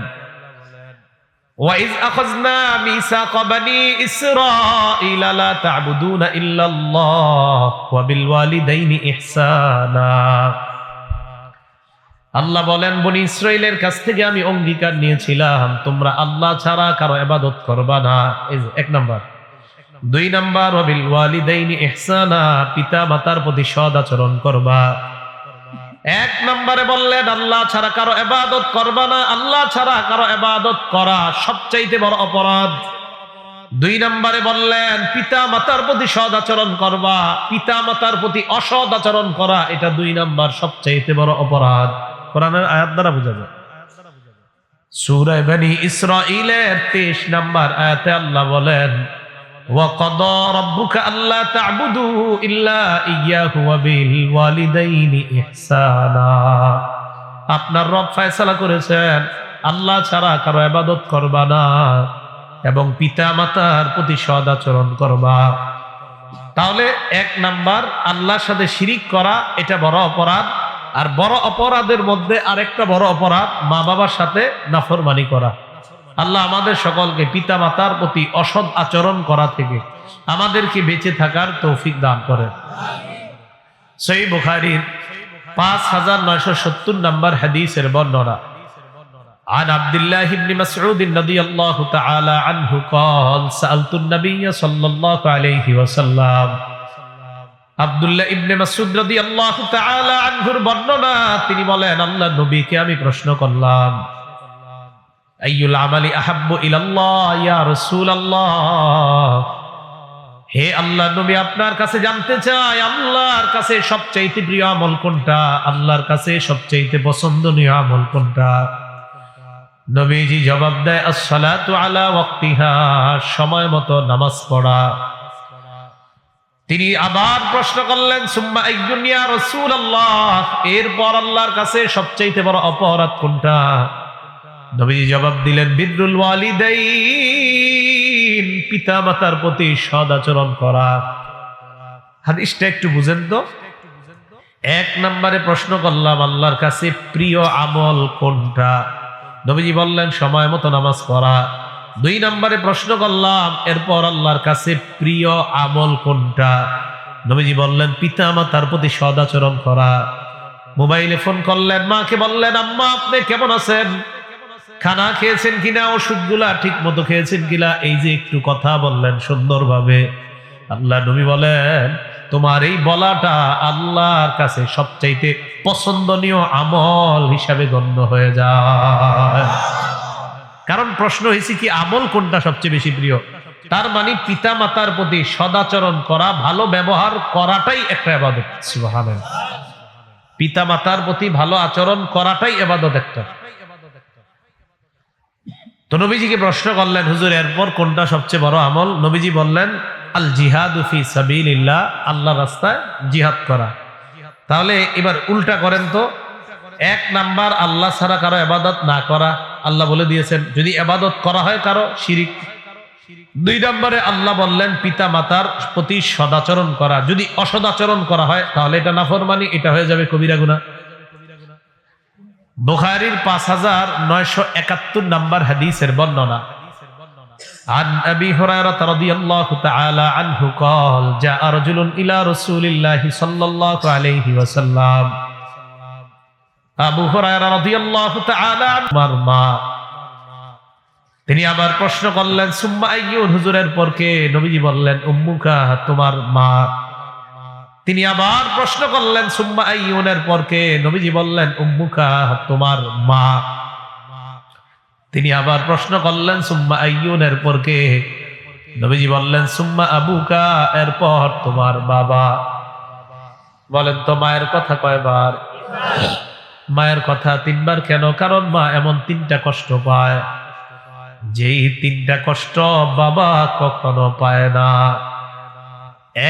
وَإِذْ أَخَذْنَا مِيثَاقَ بَنِي إِسْرَائِيلَ لَا تَعْبُدُونَ إِلَّا اللَّهَ وَبِالْوَالِدَيْنِ إِحْسَانًا। আল্লাহ বলেন, বনি ইসরাইলের কাছ থেকে আমি অঙ্গীকার নিয়েছিলাম তোমরা আল্লাহ ছাড়া কারো ইবাদত করবা না। এই 1 নাম্বার। 2 নাম্বার, ওয়াবিল ওয়ালিদাইনি ইহসানা, পিতা মাতার প্রতি সৎ আচরণ করবা। 1 নম্বরে বললেন আল্লাহ ছাড়া কারো ইবাদত করবা না। আল্লাহ ছাড়া কারো ইবাদত করা সবচাইতে বড় অপরাধ। 2 নম্বরে বললেন পিতা মাতার প্রতি সৎ আচরণ করবা। পিতা মাতার প্রতি অসৎ আচরণ করা এটা 2 নম্বর সবচাইতে বড় অপরাধ। কোরআনের আয়াত দ্বারা বোঝা যায়। সূরা বনি ইসরাঈলের 23 নম্বর আয়াতে আল্লাহ বলেন, وَقَضَى رَبُّكَ أَلَّا تَعْبُدُوا إِلَّا إِيَّاهُ وَبِالْوَالِدَيْنِ إِحْسَانًا। আপনার রব ফয়সালা করেছেন আল্লাহ ছাড়া কারো ইবাদত করবা না এবং পিতা মাতার প্রতি সৎ আচরণ করবা। তাহলে 1 নাম্বার আল্লাহর সাথে শিরিক করা এটা বড় অপরাধ। আর বড় অপরাধের মধ্যে আরেকটা বড় অপরাধ মা বাবার সাথে নাফরমানি করা। আল্লাহ আমাদের সকলকে পিতা মাতার প্রতি অসৎ আচরণ করা থেকে আমাদেরকে বেঁচে থাকার তৌফিক দান করেন। সহিহ বুখারীর 5970 নম্বর হাদিসের বর্ণনা, عن عبد الله بن مسعود رضي الله تعالى عنه قال سألت النبي صلى الله عليه وسلم। আব্দুল্লাহ ইবনে মাসউদ রাদিয়াল্লাহু তাআলা আনহুর বর্ণনা, তিনি বলেন আল্লাহর নবীকে আমি প্রশ্ন করলাম, আইয়ুল আমালি আহাব্বু ইলাল্লাহ ইয়া রাসূলুল্লাহ। হে আল্লাহর নবী আপনার কাছে জানতে চাই আল্লাহর কাছে সবচাইতে প্রিয় আমল কোনটা, আল্লাহর কাছে সবচাইতে পছন্দনীয় আমল কোনটা? নবীজি জবাব দেয়, আস-সালাতু আলা ওয়াক্তিহা, সময় মতো নামাজ পড়া। তিনি আবার প্রশ্ন করলেন, সুম্মা আইয়ুন ইয়া রাসূলুল্লাহ, এরপর আল্লাহর কাছে সবচাইতে বড় অপরাধ কোনটা? নবীজি জবাব দিলেন, বিররুল ওয়ালিদাইন, পিতা মাতার প্রতি সৎ আচরণ করা। হাদিসটা একটু বুঝেন তো। 1 নম্বরে প্রশ্ন করলাম আল্লাহর কাছে প্রিয় আমল কোনটা? নবীজি বললেন সময় মতো নামাজ পড়া। 2 নম্বরে প্রশ্ন করলাম এরপর আল্লাহর কাছে প্রিয় আমল কোনটা? নবীজি বললেন পিতা মাতার প্রতি সৎ আচরণ করা। মোবাইলে ফোন করলেন, মাকে বললেন আম্মা আপনি কেমন আছেন, খানা খেয়েছেন কিনা, ওষুধগুলা ঠিক মতো খেয়েছেন কিনা, এই যে একটু কথা বললেন সুন্দরভাবে। আল্লাহ নবী বলেন তোমার এই বলাটা আল্লাহর কাছে সবচাইতে পছন্দনীয় আমল হিসাবে গণ্য হয়ে যায়। কারণ প্রশ্ন হয়েছে কি আমল কোনটা সবচেয়ে বেশি প্রিয়। তার মানে পিতা মাতার প্রতি সদাচরণ করা, ভালো ব্যবহার করাটাই একটা ইবাদত। সুবহানাল্লাহ। পিতা মাতার প্রতি ভালো আচরণ করাটাই ইবাদত একটা। তো নবীজিকে প্রশ্ন করলেন, হুজুর এরপর কোনটা সবচেয়ে বড় আমল? নবীজি বললেন, আল জিহাদু ফি সাবিলিল্লাহ, আল্লাহর রাস্তায় জিহাদ করা। তাহলে এবার উল্টা করেন তো, এক নাম্বার আল্লাহ ছাড়া কারো ইবাদত না করা, আল্লাহ বলে দিয়েছেন যদি ইবাদত করা হয় কারো, শিরিক। দুই নম্বরে আল্লাহ বললেন পিতা মাতার প্রতি সদাচরণ করা, যদি অসদাচরণ করা হয় তাহলে এটা নাফরমানি, এটা হয়ে যাবে কবিরা গুনাহ। বুখারীর 5971 নম্বর হাদিসের বর্ণনা, عن أبي هريرة رضي الله تعالى عنه قال جاء رجل إلى رسول الله صلى الله عليه وسلم আবু হুরায়রা রাদিয়াল্লাহু তাআলা আনহু তিনি আবার প্রশ্ন করলেন, সুম্মা আইয়ুন, হুজুরের পর কে? নবীজি বললেন, উম্মুকা, তোমার মা। তিনি আবার প্রশ্ন করলেন, সুম্মা আইয়ুনের পর কে? নবীজি বললেন, উম্মুকা, তোমার মা। তিনি আবার প্রশ্ন করলেন, সুম্মা আইয়ুনের পর কে? নবীজি বললেন, সুম্মা আবুকা, এরপর তোমার বাবা। বলেন তো মায়ের কথা কয়বার? মায়ের কথা 3 বার। কেন? কারণ মা এমন 3টা কষ্ট পায়, যেই 3টা কষ্ট বাবা কখনো পায় না।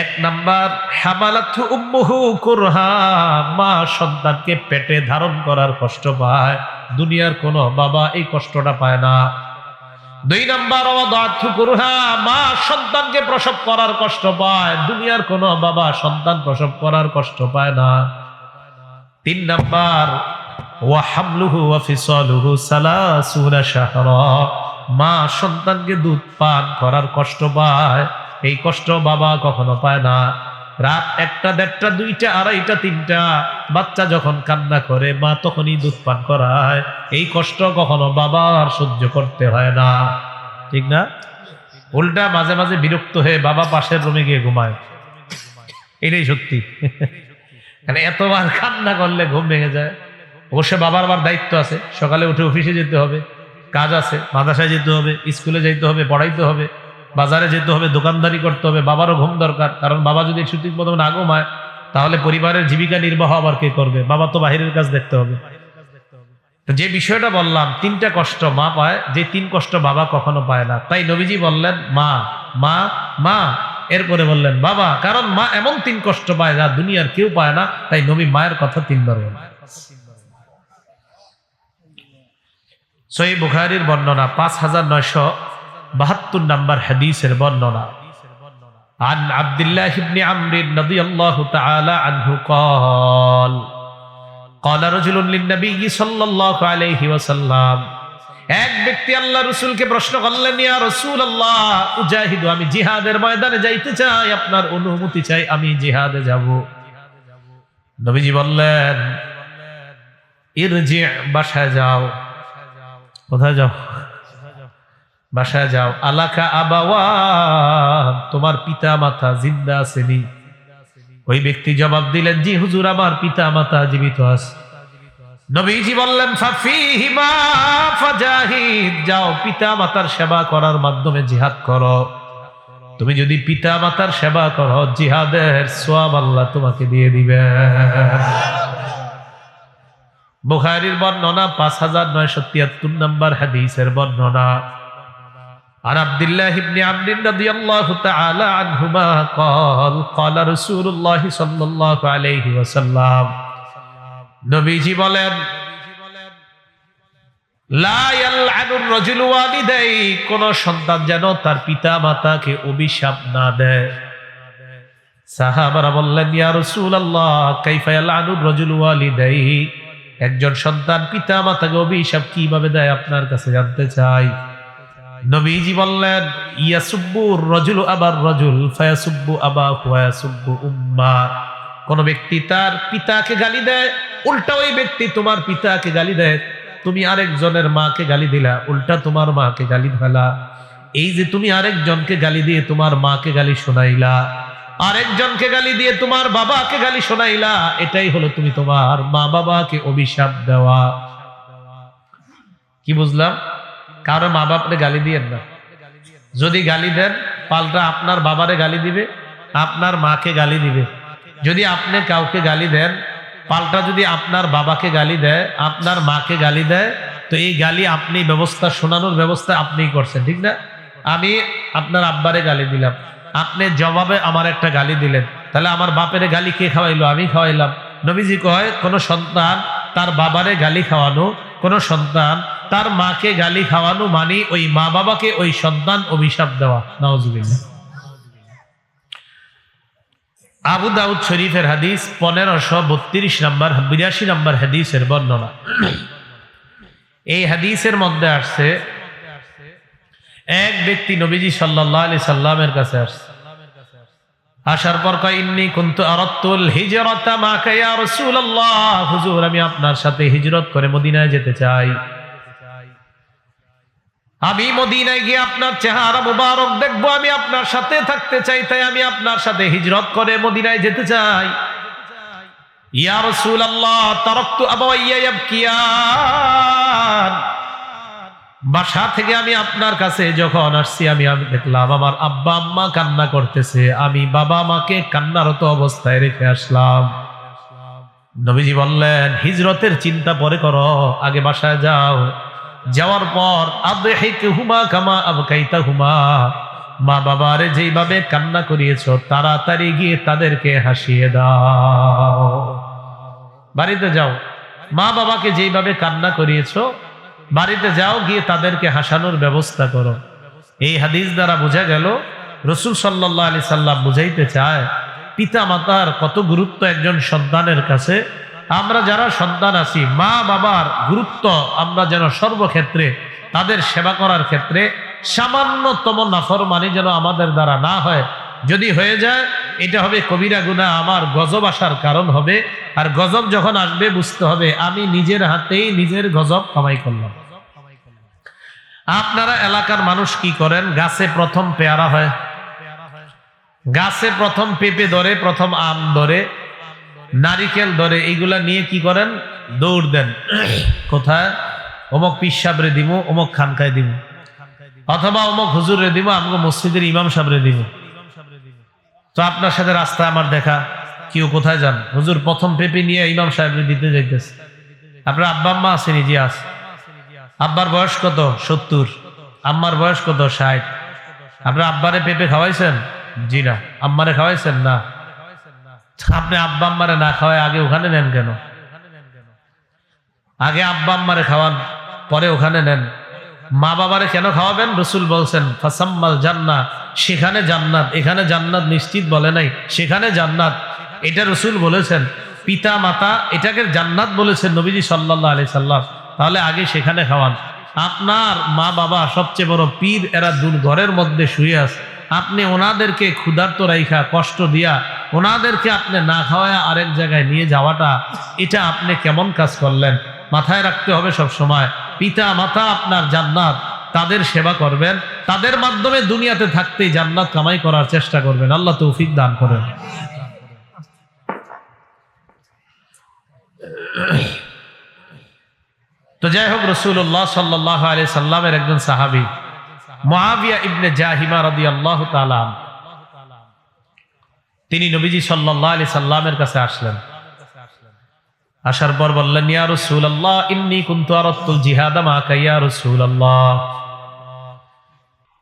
1 নাম্বার, হামালাতহু উম্মুহু কুরহা, মা সন্তানকে পেটে ধারণ করার কষ্ট পায়, দুনিয়ার কোনো বাবা এই কষ্টটা পায় না। 2 নাম্বার, ওয়াদাতহু কুরহা, মা সন্তানকে প্রসব করার কষ্ট পায়, দুনিয়ার কোনো বাবা সন্তান প্রসব করার কষ্ট পায় না। 3 নাম্বার, ওয়া হামলুহু ওয়া ফিসালুহু 30 শাহরা, মা সন্তানকে দুধ পান করার কষ্ট পায়, এই কষ্ট বাবা কখনো পায় না। রাত 1টা, 1:30, 2টা, 2:30, 3টা বাচ্চা যখন কান্না করে মা তখনই দুধ পান করায়, এই কষ্ট কখনো বাবার সহ্য করতে হয় না, ঠিক না? উল্টা মাঝে মাঝে বিরক্ত হয়ে বাবা পাশের রুমে গিয়ে ঘুমায়, এটাই সত্যি। মানে এতবার কান্না করলে ঘুম ভেঙে যায়। অবশ্য বাবার আবার দায়িত্ব আছে, সকালে উঠে অফিসে যেতে হবে, কাজ আছে, মাদ্রাসায় যেতে হবে, স্কুলে যেতে হবে, পড়াইতে হবে, বাজারে যেতে হবে, দোকানদারি করতে হবে। বাবারও ঘুম দরকার, কারণ বাবা যদি সঠিক মতো না ঘুমায় তাহলে পরিবারের জীবিকা নির্বাহ আবার কে করবে? বাবা তো বাহিরের কাজ দেখতে হবে। তো যে বিষয়টা বললাম, 3টা কষ্ট মা পায়, যে 3 কষ্ট বাবা কখনো পায় না। তাই নবীজি বললেন মা, মা, মা, এরপরে বললেন বাবা, কারণ মা এমন 3 কষ্ট পায় যা দুনিয়ার কেউ পায় না। তাই নবী মায়ের কথা 3 বার বলেন। সহিহ বুখারীর বর্ণনা, 5972 নম্বর হাদিসের বর্ণনা, عن عبد الله بن عمرو رضي الله تعالى عنه قال قال رجل للنبي صلى الله عليه وسلم, এক ব্যক্তি আল্লাহ রাসূলকে প্রশ্ন করলেন, ইয়া রাসূলুল্লাহ উজাহিদু, আমি জিহাদের ময়দানে যাইতে চাই, আপনার অনুমতি চাই, আমি জিহাদে যাব। নবীজি বললেন, ইরজি, বাসায় যাও। কোথায় যাও? বাসায় যাও। আলাকা আবাওয়া, তোমার পিতা মাতা জিন্দা আছেনি? ওই ব্যক্তি জবাব দিলেন, জি হুজুর, আমার পিতা মাতা জীবিত আছে। নবীজি বললেন, ফাফিহিমা ফাজাহিদ, যাও পিতা মাতার সেবা করার মাধ্যমে জিহাদ করো। তুমি যদি পিতা মাতার সেবা করো, জিহাদের সওয়াব আল্লাহ তোমাকে দিয়ে দিবেন। বুখারীর বর্ণনা, 5973 নম্বর হাদিসের বর্ণনা, عن عبد الله بن عمرو رضي الله تعالى عنهما قال قال رسول الله صلى الله عليه وسلم, নবীজি বলেন, লা ইয়ালআনুর রাজুলু ওয়ালিদাই, কোন সন্তান যেন তার পিতা মাতাকে অভিশাপ না দেয়। সাহাবারা বললেন, ইয়া রাসূলুল্লাহ কাইফা ইয়ালআনুর রাজুলু ওয়ালিদাই, একজন সন্তান পিতা মাতাকে অভিশাপ কিভাবে দেয় আপনার কাছে জানতে চাই। নবীজি বললেন, ইয়াসুব্বুর রাজুলু আবার রাজুল ফায়াসুব্বু আবাহু ওয়া ইয়াসুব্বু উম্মা, কোন ব্যক্তি তার পিতাকে গালি দেয়, উল্টা ওই ব্যক্তি তোমার পিতাকে গালি দেয়, তুমি আরেকজনের মাকে গালি দিলা, উল্টা তোমার মাকে গালি দিলা। এই যে তুমি আরেকজনকে গালি দিয়ে তোমার মাকে গালি শোনাইলা, আরেকজনকে গালি দিয়ে তোমার বাবাকে গালি শোনাইলা, এটাই হলো তুমি তোমার মা বাবাকে অভিশাপ দেওয়া। কি বুঝলাম? কারো মা বাপরে গালি দিয়েন না। যদি গালি দেন, পাল্টা আপনার বাবারে গালি দিবে, আপনার মাকে গালি দিবে। যদি আপনি কাউকে গালি দেন, পাল্টা যদি আপনার বাবাকে গালি দেয়, আপনার মাকে গালি দেয়, তো এই গালি আপনি ব্যবস্থা, শোনানোর ব্যবস্থা আপনিই করছেন, ঠিক না? আমি আপনার আব্বারে গালি দিলাম, আপনি জবাবে আমার একটা গালি দিলেন, তাহলে আমার বাপের গালি কে খাওয়াইলো? আমি খাওয়াইলাম। নবীজি কয়, কোন সন্তান তার বাবারে গালি খাওয়ানো, কোন সন্তান তার মাকে গালি খাওয়ানো মানে ওই মা বাবাকে ওই সন্তান অভিশাপ দেওয়া। নাউজুবিল্লাহ। আবু দাউদ শরীফের হাদিস 1532 নম্বর 82 নম্বর হাদিসের বর্ণনা। এই হাদিসের মধ্যে আসছে, এক ব্যক্তি নবীজি সাল্লাল্লাহু আলাইহি সাল্লামের কাছে আসছে, আসার পর কয়, ইন্নী কুনতু আরাদতুল হিজরাতা মাকা ইয়া রাসূলুল্লাহ, হুজুর আমি আপনার সাথে হিজরত করে মদিনায় যেতে চাই। আমি মদিনায় গিয়ে আপনার চেহারা মুবারক দেখবো, আমি আপনার সাথে থাকতে চাই, তাই আমি আপনার সাথে হিজরত করে মদিনায় যেতে চাই। ইয়া রাসূলুল্লাহ তারাকতু আবাওয়াইয়া ইয়াবকিয়ান, বাসা থেকে আমি আপনার কাছে যখন আসছি আমি দেখলাম আমার আব্বা আম্মা কান্না করতেছে, আমি বাবা মাকে কান্নারত অবস্থায় রেখে আসলাম। নবীজি বললেন, হিজরতের চিন্তা পরে করো, আগে বাসায় যাও, যাওয়ার পর আদহিকহুমা কামা আবকাইতাহুমা, মা বাবারে যেইভাবে কান্না করিয়েছো তাড়াতাড়ি গিয়ে তাদেরকে হাসিয়ে দাও। বাড়িতে যাও, মা বাবাকে যেইভাবে কান্না করিয়েছো বাড়িতে যাও, গিয়ে তাদেরকে হাসানোর ব্যবস্থা করো। এই হাদিস দ্বারা বোঝা গেল রাসূল সাল্লাল্লাহু আলাইহি সাল্লাম বুঝাইতে চায় পিতা মাতার কত গুরুত্ব একজন সন্তানের কাছে। আমরা যারা সন্তান আছি, মা বাবার গুরুত্ব আমরা যেন সর্বক্ষেত্রে তাদের সেবা করার ক্ষেত্রে সামান্যতম নাফরমানি যেন আমাদের দ্বারা না হয়। যদি হয়ে যায় এটা হবে কবিরা গুনাহ, আমার গজব আসার কারণ হবে। আর গজব যখন আসবে বুঝতে হবে আমি নিজের হাতেই নিজের গজব কামাই করলাম। আপনারা এলাকার মানুষ কি করেন? গাছে প্রথম পেয়ারা হয়, গাছে প্রথম পেঁপে ধরে, প্রথম আম ধরে, নারিকেল ধরে, এইগুলা নিয়ে কি করেন? দৌড় দেন। কোথায়? অমুক পীর সাহেবরে দিব, অমুক খানকায় দিব, অথবা অমুক হুজুরে দিব, আমগো মসজিদের ইমাম সাহেবরে দিব। তো আপনার সাথে রাস্তায় আমার দেখা, কেউ কোথায় যান? হুজুর প্রথম পেঁপে নিয়ে ইমাম সাহেবরে দিতে যাইতেছে। আপনার আব্বা আম্মা আছে? নিজে আছে। আব্বার বয়স কত? 70। আম্মার বয়স কত? 60। আপনার আব্বারে পেঁপে খাওয়াইছেন? জি না। আম্মারে খাওয়াইছেন? না। আপনি আব্বা আম্মারে না খাওয়ায় আগে ওখানে নেন কেন? আগে আব্বা আম্মারে খাওয়ান, পরে ওখানে নেন। মা বাবারে কেন খাওয়াবেন? রাসূল বলছেন ফাসাম্মাল জান্নাহ, সেখানে জান্নাত। এখানে জান্নাত নিশ্চিত বলে নাই, সেখানে জান্নাত, এটা রাসূল বলেছেন। পিতা মাতা এটাকে জান্নাত বলেছেন নবীজি সাল্লাল্লাহু আলাইহি সাল্লাম। তাহলে আগে সেখানে খাওয়ান। আপনার মা বাবা সবচেয়ে বড় পীর, এরা দূর ঘরের মধ্যে শুয়ে আছে, আপনি ওনাদেরকে ক্ষুধার্ত রাইখা কষ্ট দিয়া ওনাদেরকে আপনি না খাওয়ায় আরেক জায়গায় নিয়ে যাওয়াটা, এটা আপনি কেমন কাজ করলেন? মাথায় রাখতে হবে সব সময়, পিতা মাতা আপনার জান্নাত, তাদের সেবা করবেন, তাদের মাধ্যমে দুনিয়াতে থাকতেই জান্নাত কামাই করার চেষ্টা করবেন। আল্লাহ তৌফিক দান করেন। তো যাই হোক, রাসূলুল্লাহ সাল্লাল্লাহু আলাইহি সাল্লামের একজন সাহাবী মুআবিয়া ইবনে জাহিমা রাদিয়াল্লাহু তাআলা, তিনি নবীজি সাল্লাল্লাহু আলাইহি সাল্লামের কাছে আসলেন। আসার পর বললেন, ইয়া রাসূলুল্লাহ ইন্নী কুনতু আরাদতুল জিহাদা মাকা ইয়া রাসূলুল্লাহ।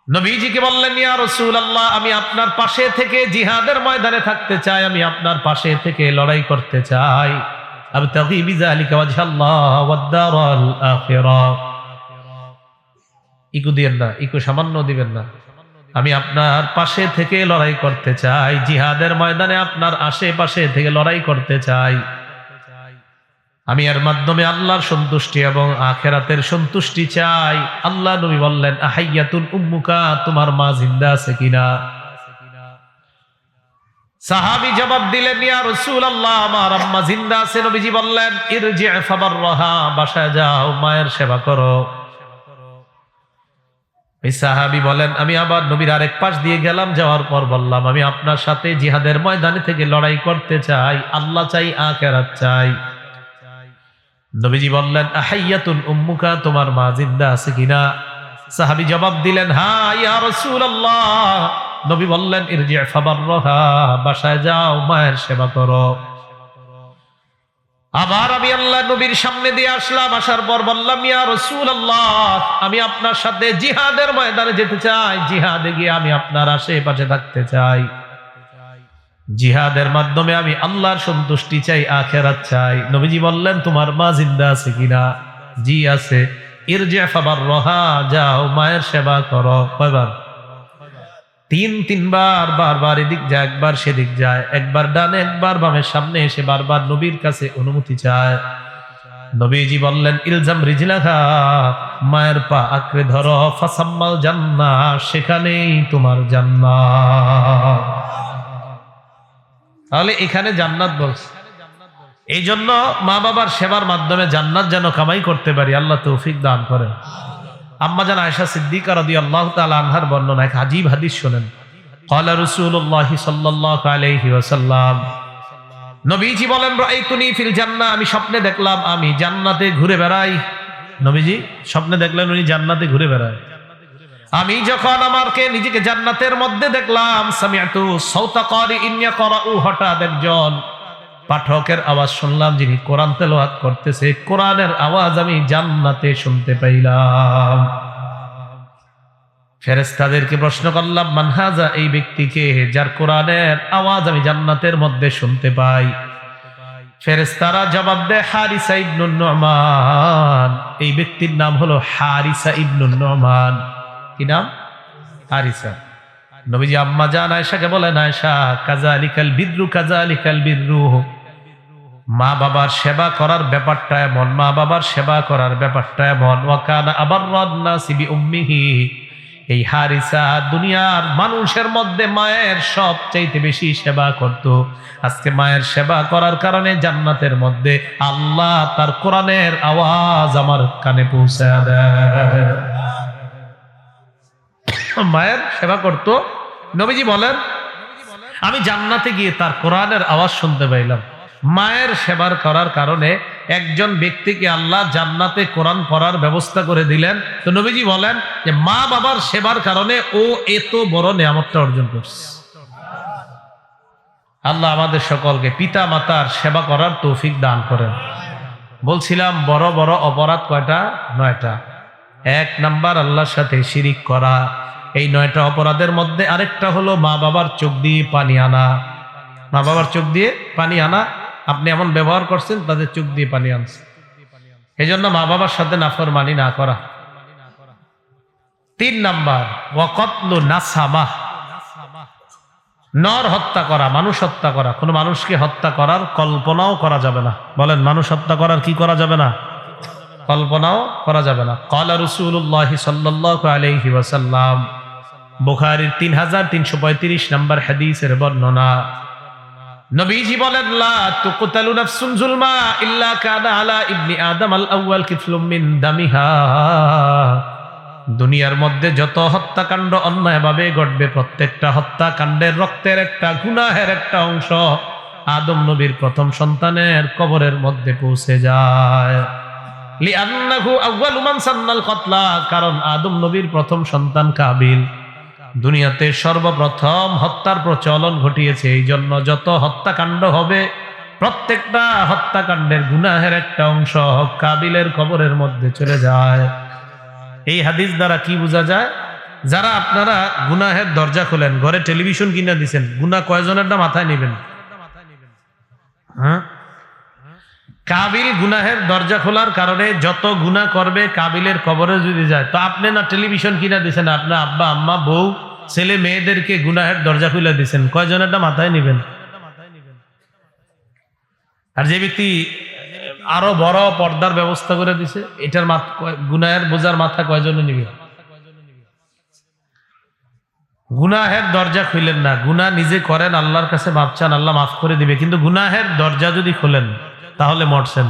নবীজিকে বললেন, ইয়া রাসূলুল্লাহ আমি আপনার পাশে থেকে জিহাদের ময়দানে থাকতে চাই, আমি আপনার পাশে থেকে লড়াই করতে চাই। আবতাগি বিযালিকা ওয়াজহাল্লাহ ওয়াদ দারাল আখিরাহ। ইকু দিবেন না, ইকু সামান্য দিবেন না। আমি আপনার পাশে থেকে লড়াই করতে চাই, জিহাদের ময়দানে আপনার আশেপাশে থেকে লড়াই করতে চাই। আমি এর মাধ্যমে আল্লাহর সন্তুষ্টি এবং আখিরাতের সন্তুষ্টি চাই। আল্লাহ নবী বললেন, আহাইয়াতুন উম্মুকা, তোমার মা জিন্দা আছে কিনা? সাহাবী জবাব দিলেন, ইয়া রাসূলুল্লাহ আমার আম্মা জিন্দা আছে। নবীজি বললেন, ইরজি ফাবাররাহা, বাসায় যাও, মায়ের সেবা করো। এই সাহাবী বলেন, আমি আবার নবীর আরেক পাশ দিয়ে গেলাম, যাওয়ার পর বললাম, আমি আপনার সাথে জিহাদের ময়দানে থেকে লড়াই করতে চাই, আল্লাহ চাই, আখিরাত চাই। নবীজি বললেন, আহাইয়াতুন উম্মুকা, তোমার মা জিন্দা আছে কিনা? সাহাবী জবাব দিলেন, হ্যাঁ ইয়া রাসূলুল্লাহ। নবী বললেন, ইরজি ফাবাররাহা, বাসায় যাও, মায়ের সেবা করো। আবার আমি আল্লাহ নবীর সামনে দিয়ে আসলাম, আসার পর বললাম, ইয়া রাসূলুল্লাহ, আমি আপনার সাথে জিহাদের ময়দানে যেতে চাই, জিহাদে গিয়ে আমি আপনার আশেপাশে থাকতে চাই, জিহাদের মাধ্যমে আমি আল্লাহর সন্তুষ্টি চাই, আখিরাত চাই। নবীজি বললেন, তোমার মা জিন্দা আছে কিনা? জি আছে। ইরজি ফাবাররাহা, যাও মায়ের সেবা করো। কয়বার? তিনবার। বারবার এদিক যায়, একবার সেদিক যায়, একবার ডানে একবার বামে, সামনে এসে বারবার নবীর কাছে অনুমতি চায়। নবীজি বললেন, ইলজাম রিজলাহা, মায়ের পা আঁকড়ে ধরো, ফাসাম্মাল জান্নাহ, সেখানেই তোমার জান্নাত। তাহলে এখানে জান্নাত বলছে। এই জন্য মা বাবার সেবার মাধ্যমে জান্নাত যেন কামাই করতে পারি, আল্লাহ তৌফিক দান করেন। আম্মাজান আয়েশা সিদ্দিকা রাদিয়াল্লাহু তাআলা আনহার বর্ণনা, এক আজীব হাদিস শুনেন। ক্বালা রাসূলুল্লাহ সাল্লাল্লাহু আলাইহি ওয়াসাল্লাম, নবীজি বলেন, রাআইতুনি ফিল জান্নাহ, আমি স্বপ্নে দেখলাম আমি জান্নাতে ঘুরে বেড়াই। নবীজি স্বপ্নে দেখলেন উনি জান্নাতে ঘুরে বেড়ায়। আমি যখন আমাকে নিজেকে জান্নাতের মধ্যে দেখলাম, সামিআতু সাওতা কারিইন ইয়াকরাউ, হঠাৎ একজন পাঠকের আওয়াজ শুনলাম, যিনি কোরআন তেলাওয়াত করতেছে, কোরআনের আওয়াজ আমি জান্নাতে শুনতে পাইলাম। ফেরেশতাদেরকে প্রশ্ন করলাম, মান হাযা, এই ব্যক্তিকে যার কোরআনের আওয়াজ আমি জান্নাতের মধ্যে শুনতে পাই। ফেরেশতারা জবাব দেয়, হারিসা ইবনুন নু'মান, এই ব্যক্তির নাম হলো হারিসা ইবনুন নু'মান। কি নাম? হারিসা। নবীজি আম্মা জান আয়েশাকে বলেন, আয়েশা, কাযালিকাল বিররু, কাযালিকাল বিররু, মা বাবার সেবা করার ব্যাপারটা এমন, মা বাবার সেবা করার ব্যাপারটা এমন। ওয়া কানা আবাররান নাসি বিউম্মিহি, এই হারিসা দুনিয়ার মানুষের মধ্যে মায়ের সবচাইতে বেশি সেবা করত। আজকে মায়ের সেবা করার কারণে জান্নাতের মধ্যে আল্লাহ তার কোরআনের আওয়াজ আমার কানে পৌঁছায় দেয়। মায়ের সেবা করত। নবীজি বলেন, আমি জান্নাতে গিয়ে তার কোরআনের আওয়াজ শুনতে পাইলাম। মায়ের সেবার করার কারণে একজন ব্যক্তিকে আল্লাহ জান্নাতে কোরআন পড়ার ব্যবস্থা করে দিলেন। তো নবীজি বলেন যে মা বাবার সেবার কারণে ও এত বড় নিয়ামতটা অর্জন করছে। আল্লাহ আমাদের সকলকে পিতা মাতার সেবা করার তৌফিক দান করেন। বলছিলাম বড় বড় অপরাধ কয়টা? 9টা। 1 নাম্বার আল্লাহর সাথে শিরিক করা। এই 9টা অপরাধের মধ্যে আরেকটা হলো মা বাবার চোখ দিয়ে পানি আনা। মা বাবার চোখ দিয়ে পানি আনা, আপনি এমন ব্যবহার করছেন তাদের চোখ দিয়ে পানি আনছে, এই জন্য মা বাবার সাথে নাফরমানি না করা। 3 নাম্বার ওয়া কতলু নাসামা, নর হত্যা করা, মানুষ হত্যা করা। কোনো মানুষকে হত্যা করার কল্পনাও করা যাবে না। বলেন, মানুষ হত্যা করার কি করা যাবে না? কল্পনাও করা যাবে না। ক্বালা রাসূলুল্লাহ সাল্লাল্লাহু আলাইহি ওয়াসাল্লাম, বুখারীর 3335 নম্বর হাদিসের বর্ণনা। নবীজি বলেন, লা তুকতালু নাফসুন যুলমা ইল্লা কানা আলা ইবনি আদম আল আউয়াল কিফলুম মিন দামিহা। দুনিয়ার মধ্যে যত হত্যাকাণ্ড অন্যায়ভাবে ঘটবে, প্রত্যেকটা হত্যাকাণ্ডের রক্তের একটা, গুনাহের একটা অংশ আদম নবীর প্রথম সন্তানের কবরের মধ্যে পৌঁছে যায়। লিআন্নাহু আউয়ালু মান সান্নাল কতলা, কারণ আদম নবীর প্রথম সন্তান কাবিল দুনিয়াতে সর্বপ্রথম হত্যার প্রচলন ঘটিয়েছে। এই জন্য যত হত্যাকাণ্ড হবে, প্রত্যেকটা হত্যাকাণ্ডের গুনাহের একটা অংশ কাবিলের কবরের মধ্যে চলে যায়। এই হাদিস দ্বারা কি বোঝা যায়? যারা আপনারা গুনাহের দরজা খোলেন, ঘরে টেলিভিশন কিনে দিচ্ছেন, গুনাহ কয়জনেরটা মাথায় নেবেন? হ্যাঁ, কাবিল গুনাহের দরজা খোলার কারণে যত গুনাহ করবে কাবিলের কবরে যদি যায়, তো আপনি না টেলিভিশন কিনে দিচ্ছেন, আপনার আব্বা আম্মা বউ ছেলে মেয়েদেরকে গুনাহের দরজা খুলে দিচ্ছেন, কয়জনেরটা মাথায় নেবেন? আর যে ব্যক্তি আরো বড় পর্দার ব্যবস্থা করে দিছে, এটার গুনাহের বোঝার মাথা কয়জনে নিবে? গুনাহের দরজা খুলেন না, গুনাহ নিজে করেন, আল্লাহর কাছে মাফ চান, আল্লাহ মাফ করে দিবে। কিন্তু গুনাহের দরজা যদি খোলেন তাহলে মরছেন।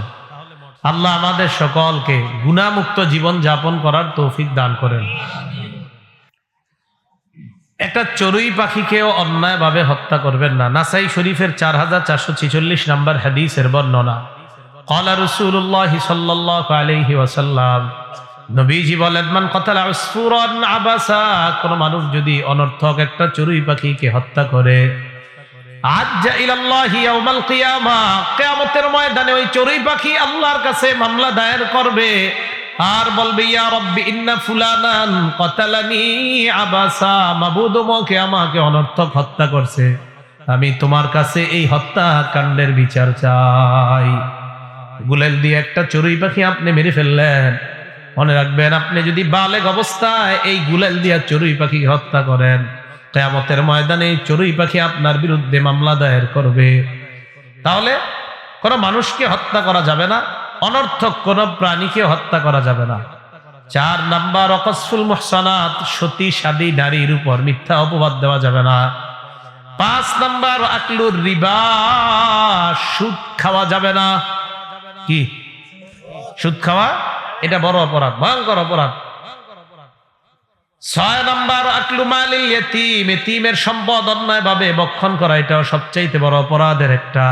আল্লাহ আমাদের সকলকে গুনাহমুক্ত জীবন যাপন করার তৌফিক দান করেন। একটা চড়ুই পাখিকেও অন্যায়ভাবে হত্যা করবেন না। নাসাই শরীফের 4446 নম্বর হাদিসের বর্ণনা। ক্বালা রাসূলুল্লাহ সাল্লাল্লাহু আলাইহি ওয়াসাল্লাম, নবীজি বলেন, মান কাতালা উসফুরান আবাসা, কোন মানুষ যদি অনর্থক একটা চড়ুই পাখিকে হত্যা করে, আজ্জা ইলাল্লাহি ইয়াউমাল কিয়ামা, কিয়ামতের ময়দানে ওই চড়ুই পাখি আল্লাহর কাছে মামলা দায়ের করবে আর বলবে, ইয়া রাব্বি ইন্না ফুলানান কাতালানি আবাসা, মাবুদ ওকে আমাকে অনর্থক হত্যা করছে, আমি তোমার কাছে এই হত্যাকাণ্ডের বিচার চাই। গুলেল দিয়ে একটা চড়ুই পাখি আপনি মেরে ফেললেন, মনে রাখবেন আপনি যদি বালেগ অবস্থায় এই গুলেল দিয়া চড়ুই পাখিকে হত্যা করেন, কিয়ামতের ময়দানে এই চড়ুই পাখি আপনার বিরুদ্ধে মামলা দায়ের করবে। তাহলে কোনো মানুষকে হত্যা করা যাবে না, অনর্থক কোন প্রাণীকে হত্যা করা যাবে না। 4 নাম্বার অকসফুল মুহসানাত, সতী সাদী নারীর উপর মিথ্যা অপবাদ দেওয়া যাবে না। 5 নাম্বার আকলুর রিবা, সুদ খাওয়া যাবে না। কি সুদ খাওয়া? এটা বড় অপরাধ, ভয়ঙ্কর অপরাধ। 6 নাম্বার আকলু মালিল ইয়াতীম, এতিমের সম্পদ অন্যায়ভাবে ভক্ষণ করা, এটাও সবচেয়ে বড় অপরাধের একটা।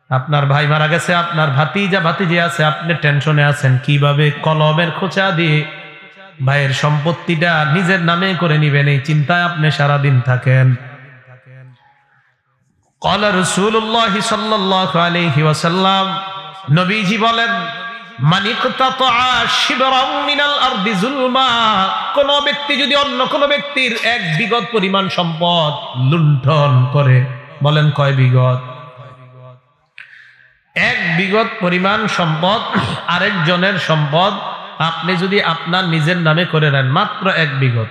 আপনার ভাই মারা গেছে, আপনার ভাতিজা ভাতিজি আছে, আপনি টেনশনে আছেন কিভাবে কলমের খোঁচা দিয়ে ভাইয়ের সম্পত্তিটা নিজের নামে করে নিবেন, এই চিন্তায় আপনি সারাদিন থাকেন। ক্বালা রাসূলুল্লাহ সাল্লাল্লাহু আলাইহি ওয়াসাল্লাম, নবীজি বলেন, মান ইকতাতা শিবরাম মিনাল আরদি যুলমা, কোন ব্যক্তি যদি অন্য কোন ব্যক্তির 1 বিঘত পরিমাণ সম্পদ লুণ্ঠন করে, বলেন কয় বিঘত? 1 বিঘত পরিমাণ সম্পদ, আরেকজনের সম্পদ আপনি যদি আপনার নিজের নামে করে নেন, মাত্র 1 বিঘত,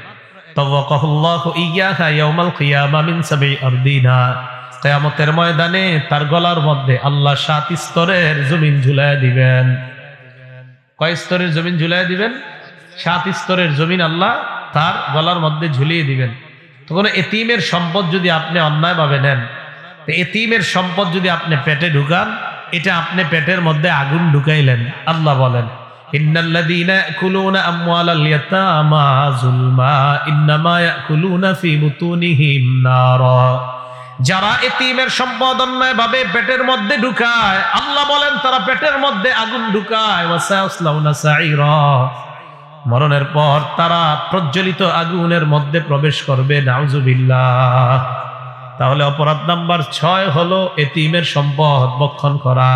তাওয়াকাহুল্লাহু ইয়্যাহা ইয়াউমাল কিয়ামা মিন 7 আরদিনা, কিয়ামতের ময়দানে তার গলার মধ্যে আল্লাহ 7 স্তরের জমিন ঝুলায় দিবেন। কয় স্তরের জমিন ঝুলায় দিবেন? 7 স্তরের জমিন আল্লাহ তার গলার মধ্যে ঝুলিয়ে দিবেন। তো কোনো এতিমের সম্পদ যদি আপনি অন্যায়ভাবে নেন, তো এতিমের সম্পদ যদি আপনি পেটে ঢুকান, এটা আপনি পেটের মধ্যে আগুন ঢুকাইলেন। আল্লাহ বলেন, ইন্নাল্লাযীনা ইয়াকুলুনা আমওয়ালাল ইয়াতামা যুলমা ইন্নামা ইয়াকুলুনা ফী বুতুনিহিম নারা, যারা এতিমের সম্পদ অন্যায়ভাবে পেটের মধ্যে ঢুকায়, আল্লাহ বলেন তারা পেটের মধ্যে আগুন ঢুকায়, ওয়া সায়াসলাউনা সাঈরা, মরণের পর তারা প্রজ্বলিত আগুনের মধ্যে প্রবেশ করবে। নাউযুবিল্লাহ। তাহলে অপরাধ নাম্বার 6 হলো এতিমের সম্পদ ভক্ষণ করা।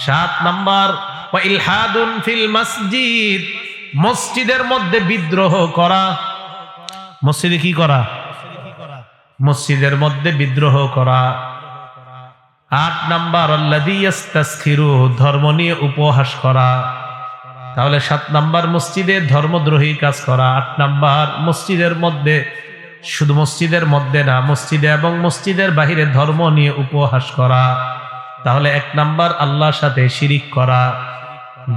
7 নাম্বার ওয়া ইলহাদুন ফিল মসজিদ, মসজিদের মধ্যে বিদ্রোহ করা। মসজিদে কি করা? মসজিদের মধ্যে বিদ্রোহ করা। 8 নাম্বার আল্লাযী ইস্তাসখিরু, ধর্ম নিয়ে উপহাস করা। তাহলে 7 নাম্বার মসজিদে ধর্মদ্রোহী কাজ করা। 8 নাম্বার মসজিদের মধ্যে, শুধু মসজিদের মধ্যে না, মসজিদে এবং মসজিদের বাহিরে ধর্ম নিয়ে উপহাস করা। তাহলে 1 নাম্বার আল্লাহর সাথে শিরিক করা।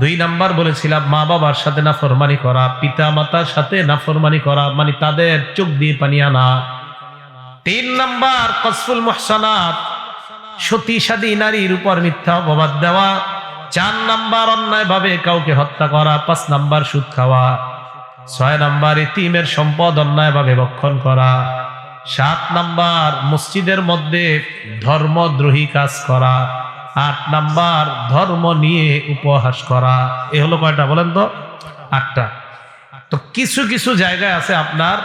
2 নাম্বার বলেছিলাম মা বাবার সাথে নাফরমানি করা, পিতা মাতার সাথে নাফরমানি করা, মানে তাদের চোখ দিয়ে পানি আনা। 3 নাম্বার কসফুল মুহসানাত, সতী সাদী নারীর উপর মিথ্যা অপবাদ দেওয়া। 4 নাম্বার অন্যায়ভাবে কাউকে হত্যা করা। 5 নাম্বার সুদ খাওয়া। 6 নাম্বার এতিমের সম্পদ অন্যায়ভাবে ভক্ষণ করা। 7 নাম্বার মসজিদের মধ্যে ধর্মদ্রোহী কাজ করা। 8 নাম্বার ধর্ম নিয়ে উপহাস করা। এ হলো কয়টা বলেন তো? 8টা। তো কিছু কিছু জায়গায় আছে আপনার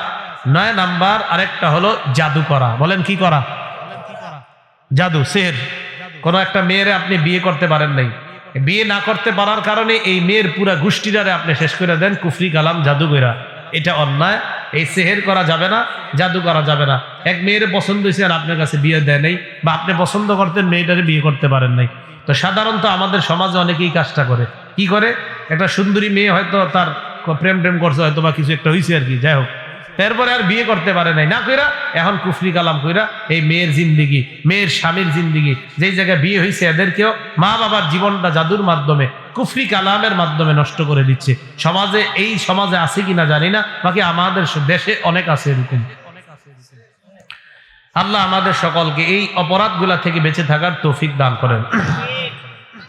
9 নাম্বার, আরেকটা হলো জাদু করা। বলেন কি করা? জাদু, সিহর। কোন একটা মেয়েরে আপনি বিয়ে করতে পারেন নাই, বিয়ে না করতে পারার কারণে এই মেয়ের পুরা গোষ্ঠীটারে আপনি শেষ করে দেন কুফরি কালাম জাদু কইরা। এটা অন্যায়। এই সিহর করা যাবে না, জাদু করা যাবে না। এক মেয়ের পছন্দ হয়েছে আর আপনার কাছে বিয়ে দেয় নাই, বা আপনি পছন্দ করতেন মেয়েটারে বিয়ে করতে পারেন নাই। তো সাধারণত আমাদের সমাজে অনেকেই কাজটা করে। কি করে? একটা সুন্দরী মেয়ে হয়তো তার প্রেম করছে, হয়তো বা কিছু একটা হয়েছে আর কি, যাই হোক, এরপরে আর বিয়ে করতে পারে নাই, না কইরা এখন কুফরি কালাম কইরা এই মেয়ের জিন্দিগি, মেয়ের স্বামীর জিন্দিগি, যেই জায়গায় বিয়ে হয়েছে এদেরকেও মা বাবার জীবনটা জাদুর মাধ্যমে, কুফরি কালামের মাধ্যমে নষ্ট করে দিচ্ছে। সমাজে, এই সমাজে আছে কিনা জানি না, বাকি আমাদের দেশে অনেক আছে এরকম। আল্লাহ আমাদের সকলকে এই অপরাধগুলা থেকে বেঁচে থাকার তৌফিক দান করেন।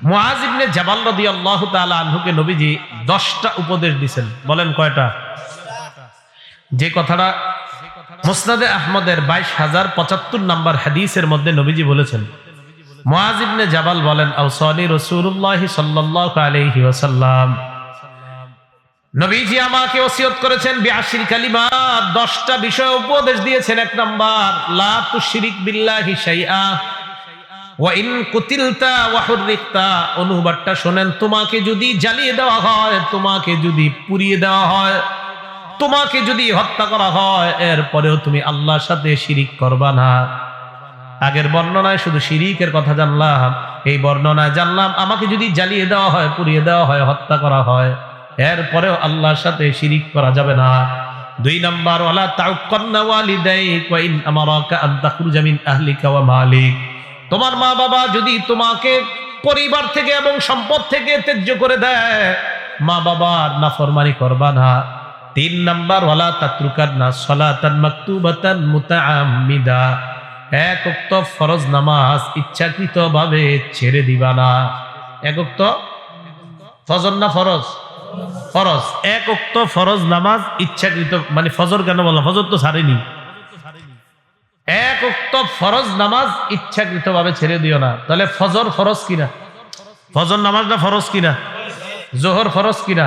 মুআজ ইবনে জাবাল রাদিয়াল্লাহু তাআলা আনহুকে নবীজি 10টা উপদেশ দিয়েছেন। বলেন কয়টা? যে কথাটা মুসনাদে আহমদের 22,075 নাম্বার হাদিসের মধ্যে নবীজি বলেছেন। মুআজ ইবনে জাবাল বলেন, আওসানি রাসূলুল্লাহ সাল্লাল্লাহু আলাইহি ওয়াসাল্লাম, নবীজি আমাকে ওসিয়ত করেছেন বিআশরি কালিমাত, 10টা বিষয় উপদেশ দিয়েছেন। 1 নাম্বার, লা তুশরিক বিল্লাহি শাইআ ওয়া ইন কুতিলতা ওয়া হুররিকতা। অনুবাদটা শুনেন, তোমাকে যদি জ্বালিয়ে দেওয়া হয়, তোমাকে যদি পুড়িয়ে দেওয়া হয়, তোমাকে যদি হত্যা করা হয়, এরপরেও তুমি আল্লাহর সাথে শিরিক করবা না। আগের বর্ণনায় শুধু শিরিকের কথা জানলাম, এই বর্ণনায় জানলাম আমাকে যদি জ্বালিয়ে দেওয়া হয়, পুড়িয়ে দেওয়া হয়, হত্যা করা হয়, এরপরেও আল্লাহর সাথে শিরিক করা যাবে না। 2 নাম্বার, ওয়ালা তাউক্কান্না ওয়ালিদাইক ওয়া ইন আমারাকা আন তাখরুজা মিন আহলিকা ওয়া মালিক। তোমার মা বাবা যদি তোমাকে পরিবার থেকে এবং সম্পদ থেকে ত্যায্য করে দেয়, মা বাবার নাফরমানি করবা না। 3 নাম্বার, ওয়ালা তাতরুকান্না সালাতান মাকতুবাতান মুতাআম্মিদা। 1 ওয়াক্ত ফরজ নামাজ ইচ্ছাকৃতভাবে ছেড়ে দিবা না। 1 ওয়াক্ত ফজর না ফরজ? ফরজ। 1 ওয়াক্ত ফরজ নামাজ ইচ্ছাকৃত, মানে ফজর কেন বললাম? ফজর তো ছাড়েনি। 1 ওয়াক্ত ফরজ নামাজ ইচ্ছাকৃতভাবে ছেড়ে দিও না। তাহলে ফজর ফরজ কিনা? ফজর নামাজটা ফরজ কিনা? জোহর ফরজ কিনা?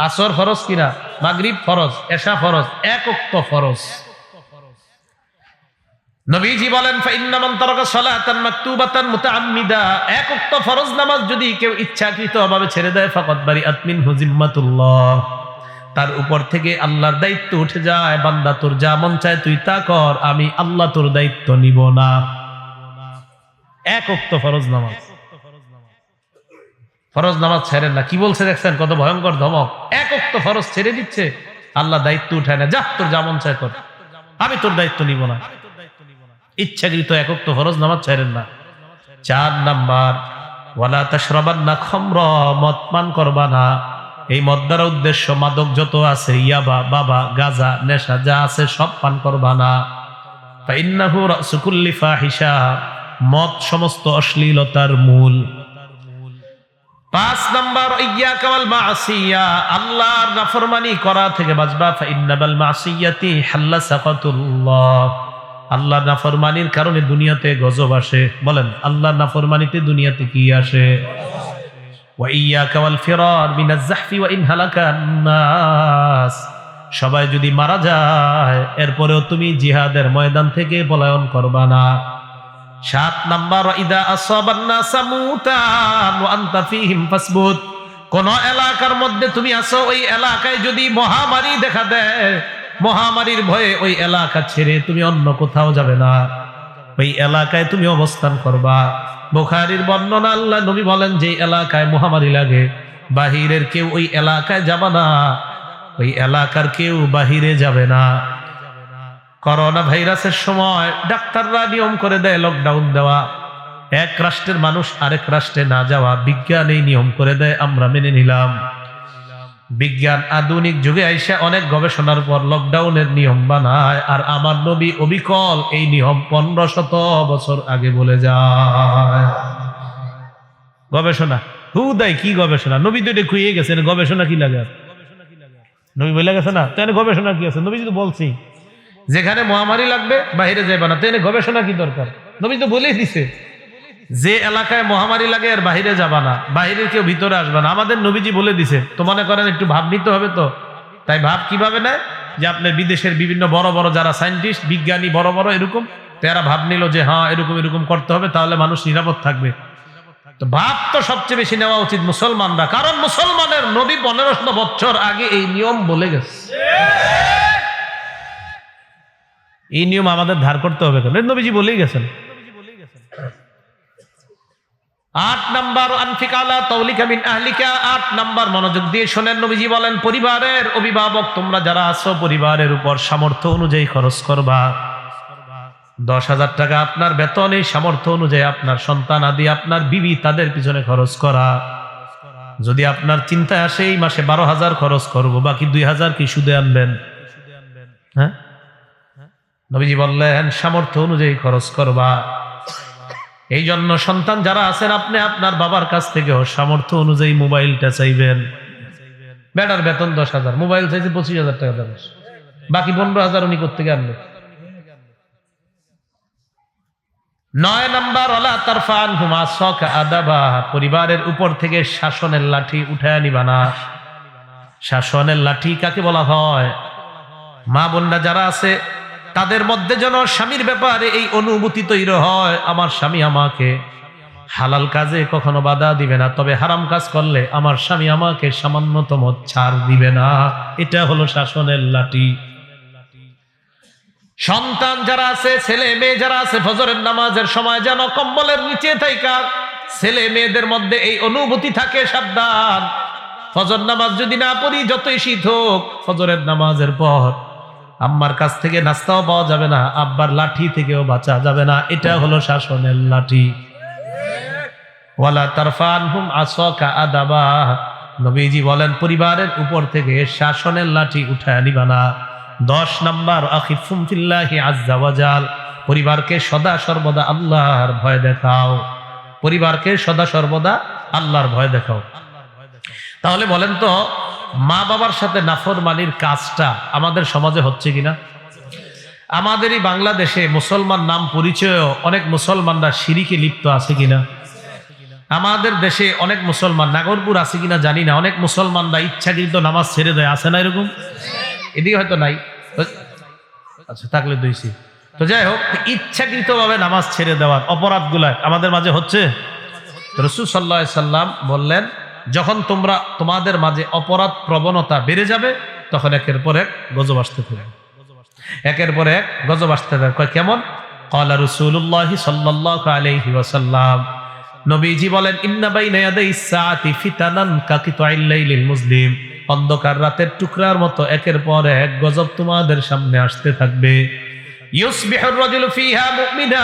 আসর ফরজ কিনা? মাগরিব ফরজ, এশা ফরজ, 1 ওয়াক্ত ফরজ। নবীজি বলেন, ফাইন্না মান তারাকা সালাতান মাকতুবাতান মুতাআম্মিদা। 1 ওয়াক্ত ফরজ নামাজ যদি কেউ ইচ্ছাকৃতভাবে ছেড়ে দেয়, ফাকাদ বারিআত মিনহু জিম্মাতুল্লাহ, তার উপর থেকে আল্লাহর দায়িত্ব উঠে যায়। বান্দা, তোর যা মন চায় তুই তা কর, আমি আল্লাহ তোর দায়িত্ব নিব না। 1 ওয়াক্ত ফরজ নামাজ, ফরজ নামাজ ছেড়েন না। কি বলছে দেখছেন? কত ভয়ঙ্কর ধমক। 1 ওয়াক্ত ফরজ ছেড়ে দিচ্ছে, আল্লাহ দায়িত্ব উঠায় না। যা, তোর যা মন চায় কর, আমি তোর দায়িত্ব নিব না। ইচ্ছাকৃত 1 ওয়াক্ত ফরজ নামাজ ছেড়েন না। 4 নাম্বার, ওয়ালা তাশরাবান্না খামরা, মদ পান করবা না। এই মদ দ্বারা উদ্দেশ্য মাদক যত আছে, ইয়াবা, বাবা, গাঁজা, নেশা যা আছে সব পান করবা না। ফাইন্নাহু রাসু কুল্লি ফাহিশা, মদ সমস্ত অশ্লীলতার মূল। 5 নাম্বার, ইয়াকা ওয়াল মাসিয়া, আল্লাহর নাফরমানি করা থেকে বাঁচবা। ফাইন্নাল মাসিয়াতি হাল্লা সাকাতুল্লাহ, আল্লাহর নাফরমানির কারণে দুনিয়াতে গজব আসে। বলেন, আল্লাহর নাফরমানিতে দুনিয়াতে কি আসে? ওয়া ইয়াকা ওয়াল ফিরার মিনাজ যাহফি ওয়া ইন হালাকান নাস, সবাই যদি মারা যায়, এরপরেও তুমি জিহাদের ময়দান থেকে পলায়ন করবা না। 7 নাম্বার, ইদা আসাবান নাসা মুতান ওয়া আনতা ফীহিম ফাসবুত, কোন এলাকার মধ্যে তুমি আছো, ওই এলাকায় যদি মহামারী দেখা দেয়, মহামারীর ভয়ে ওই এলাকা ছেড়ে তুমি অন্য কোথাও যাবে না, ওই এলাকায় তুমি অবস্থান করবা। বুখারীর বর্ণনা, আল্লাহ নবী বলেন, যে এলাকায় মহামারী লাগে, বাহিরের কেউ ওই এলাকায় যাবে না, ওই এলাকার কেউ বাহিরে যাবে না। করোনা ভাইরাসের সময় ডাক্তাররা নিয়ম করে দেয় লকডাউন দেওয়া, 1 রাষ্ট্রের মানুষ আরেক রাষ্ট্রে না যাওয়া। বিজ্ঞান এই নিয়ম করে দেয়, আমরা মেনে নিলাম। বিজ্ঞান আধুনিক যুগে আইসা অনেক গবেষণার পর লকডাউনের নিয়ম বানায়, আর আমার নবী অবিকল এই নিয়ম 1500 বছর আগে বলে যায়। গবেষণা হুদাই কি গবেষণা? নবী তো এটা খুইয়ে গেছেন, গবেষণা কি লাগে? নবী বলে গেছে না, তাহলে গবেষণা কি আছে? নবী তো বলছি যেখানে মহামারী লাগবে বাইরে যাবে না, তাহলে গবেষণা কি দরকার? নবী তো বলেই দিছে, যে এলাকায় মহামারী লাগে আর বাহিরে যাবা না, বাহিরের কেউ ভিতরে আসবে না। আমাদের নবীজি বলে দিছে। তো মনে করেন একটু ভাব নিতে হবে, তো তাই ভাব কিভাবে নেয়? যে আপনার বিদেশের বিভিন্ন বড় বড় যারা সায়েন্টিস্ট, বিজ্ঞানী, বড় বড় এরকম, তারা ভাব নিল যে হ্যাঁ এরকম এরকম করতে হবে, তাহলে মানুষ নিরাপদ থাকবে। তো ভাব তো সবচেয়ে বেশি নেওয়া উচিত মুসলমানরা, কারণ মুসলমানের নবী 1500 বছর আগে এই নিয়ম বলে গেছে। এই নিয়ম আমাদের ধার করতে হবে কেন? নবীজি বলেই গেছেন। 8 নাম্বার, আনফিকালা তাওলিকা মিন আহলিকা। 8 নাম্বার, মনোযোগ দিয়ে শোনেন, নবীজি বলেন, পরিবারের অভিভাবক তোমরা যারা আছো, পরিবারের উপর সামর্থ্য অনুযায়ী খরচ করবা। 10,000 টাকা আপনার বেতন, এই সামর্থ্য অনুযায়ী আপনার সন্তান আদি, আপনার বিবি, তাদের পিছনে খরচ করা। যদি আপনার চিন্তায় আসে এই মাসে 12,000 খরচ করবো, বাকি 2,000 কি সুদে আনবেন? হ্যাঁ, নবীজি বললেন সামর্থ্য অনুযায়ী খরচ করবা। এই জন্য সন্তান যারা আছেন, আপনি আপনার বাবার কাছ থেকেও সামর্থ্য অনুযায়ী মোবাইলটা চাইবেন। বেটার বেতন 10,000, মোবাইল চাইছে 25,000 টাকা দাম, বাকি 15,000 উনি কোত্থেকে আনবেন? 9 নাম্বার, ওয়ালা তারফা আনহুম আসাকা আদাবা, পরিবারের উপর থেকে শাসনের লাঠি উঠায় নিবা না। শাসনের লাঠি কাকে বলা হয়? মা বোনরা যারা আছে তাদের মধ্যে যেন স্বামীর ব্যাপারে এই অনুভূতি তৈরি হয়, আমার স্বামী আমাকে হালাল কাজে কখনো বাধা দিবে না, তবে হারাম কাজ করলে আমার স্বামী আমাকে সামান্যতম ছাড় দিবে না। এটা হলো শাসনের লাঠি। সন্তান যারা আছে, ছেলে মেয়ে যারা আছে, ফজরের নামাজের সময় যেন কম্বলের নিচে থাইকা ছেলে মেয়েদের মধ্যে এই অনুভূতি থাকে, সাবধান, ফজর নামাজ যদি না পড়ি, যতই শীত হোক, ফজরের নামাজের পর আম্মার কাছ থেকে নাস্তাও পাওয়া যাবে না, আব্বার লাঠি থেকেও বাঁচা যাবে না। এটা হলো শাসনের লাঠি। ওয়ালা তারফানহুম আসাকা আদাবা, নবীজি বলেন পরিবারের উপর থেকে শাসনের লাঠি উঠায় নিবা না। 10 নাম্বার, আখিফুম ফিল্লাহি আযজা ওয়াজাল, পরিবারকে সদা সর্বদা আল্লাহর ভয় দেখাও। পরিবারকে সদা সর্বদা আল্লাহর ভয় দেখাও। তাহলে বলেন তো, মা বাবার সাথে নাফরমানির কাজটা আমাদের সমাজে হচ্ছে কিনা? আমাদেরই বাংলাদেশে মুসলমান নাম পরিচয় অনেক মুসলমানরা শিরিকে লিপ্ত আছে কিনা? আমাদের দেশে অনেক মুসলমান, নাগরপুর আছে কিনা জানি না, অনেক মুসলমানরা ইচ্ছাকৃত নামাজ ছেড়ে দেয়, আছে না এরকম? এদিকে হয়তো নাই, আচ্ছা থাকলে দইছি। তো যাই হোক, ইচ্ছাকৃত ভাবে নামাজ ছেড়ে দেওয়ার অপরাধগুলা আমাদের মাঝে হচ্ছে। রাসূল সাল্লাল্লাহু আলাইহি সাল্লাম বললেন, যখন তোমাদের মাঝে অপরাধ প্রবণতা বেড়ে যাবে, তখন একের পর এক গজব আসতে থাকবে, একের পর এক গজব আসতে থাকবে। কেমন? ক্বালা রাসূলুল্লাহি সাল্লাল্লাহু আলাইহি ওয়াসাল্লাম, নবীজি বলেন, ইন্না বাইনা ইয়াদাইস সাআতি ফিতানান কাকিতাইল লাইলিল মুসলিম, অন্ধকার রাতের টুকরার মতো একের পর এক গজব তোমাদের সামনে আসতে থাকবে। ইউসবিহুর রাজুলু ফিহা মুমিনা,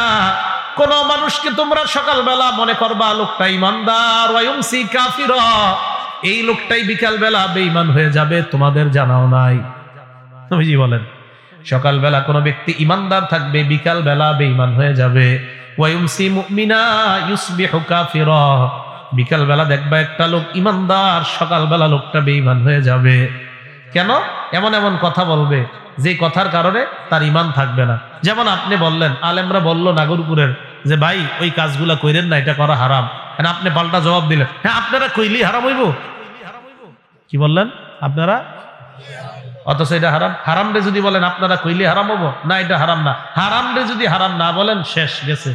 কোন মানুষকে তোমরা সকালবেলা মনে করবা লোকটা ঈমানদার, ওয়া ইউমসি কাফিরা, এই লোকটাই বিকালবেলা বেঈমান হয়ে যাবে, তোমাদের জানাও নাই। নবীজি বলেন, সকালবেলা কোন ব্যক্তি ঈমানদার থাকবে, বিকালবেলা বেঈমান হয়ে যাবে। ওয়া ইউমসি মুমিনা ইউসবিহু কাফিরা, বিকালবেলা দেখবা একটা লোক ঈমানদার, সকালবেলা লোকটা বেঈমান হয়ে যাবে। কেন? এমন এমন কথা বলবে যে কথার কারণে তার ঈমান থাকবে না। যেমন আপনি বললেন, আলেমরা বলল নাগরপুরের যে ভাই ওই কাজগুলা কইরেন না, এটা করা হারাম, আপনি পাল্টা জবাব দিলেন, হ্যাঁ আপনারা কইলি হারাম হইব। কি বললেন আপনারা? অথচ এটা হারাম। হারাম রে যদি বলেন আপনারা কইলি হারাম হবো না, এটা হারাম না। হারাম রে যদি হারাম না বলেন, শেষ গেছে।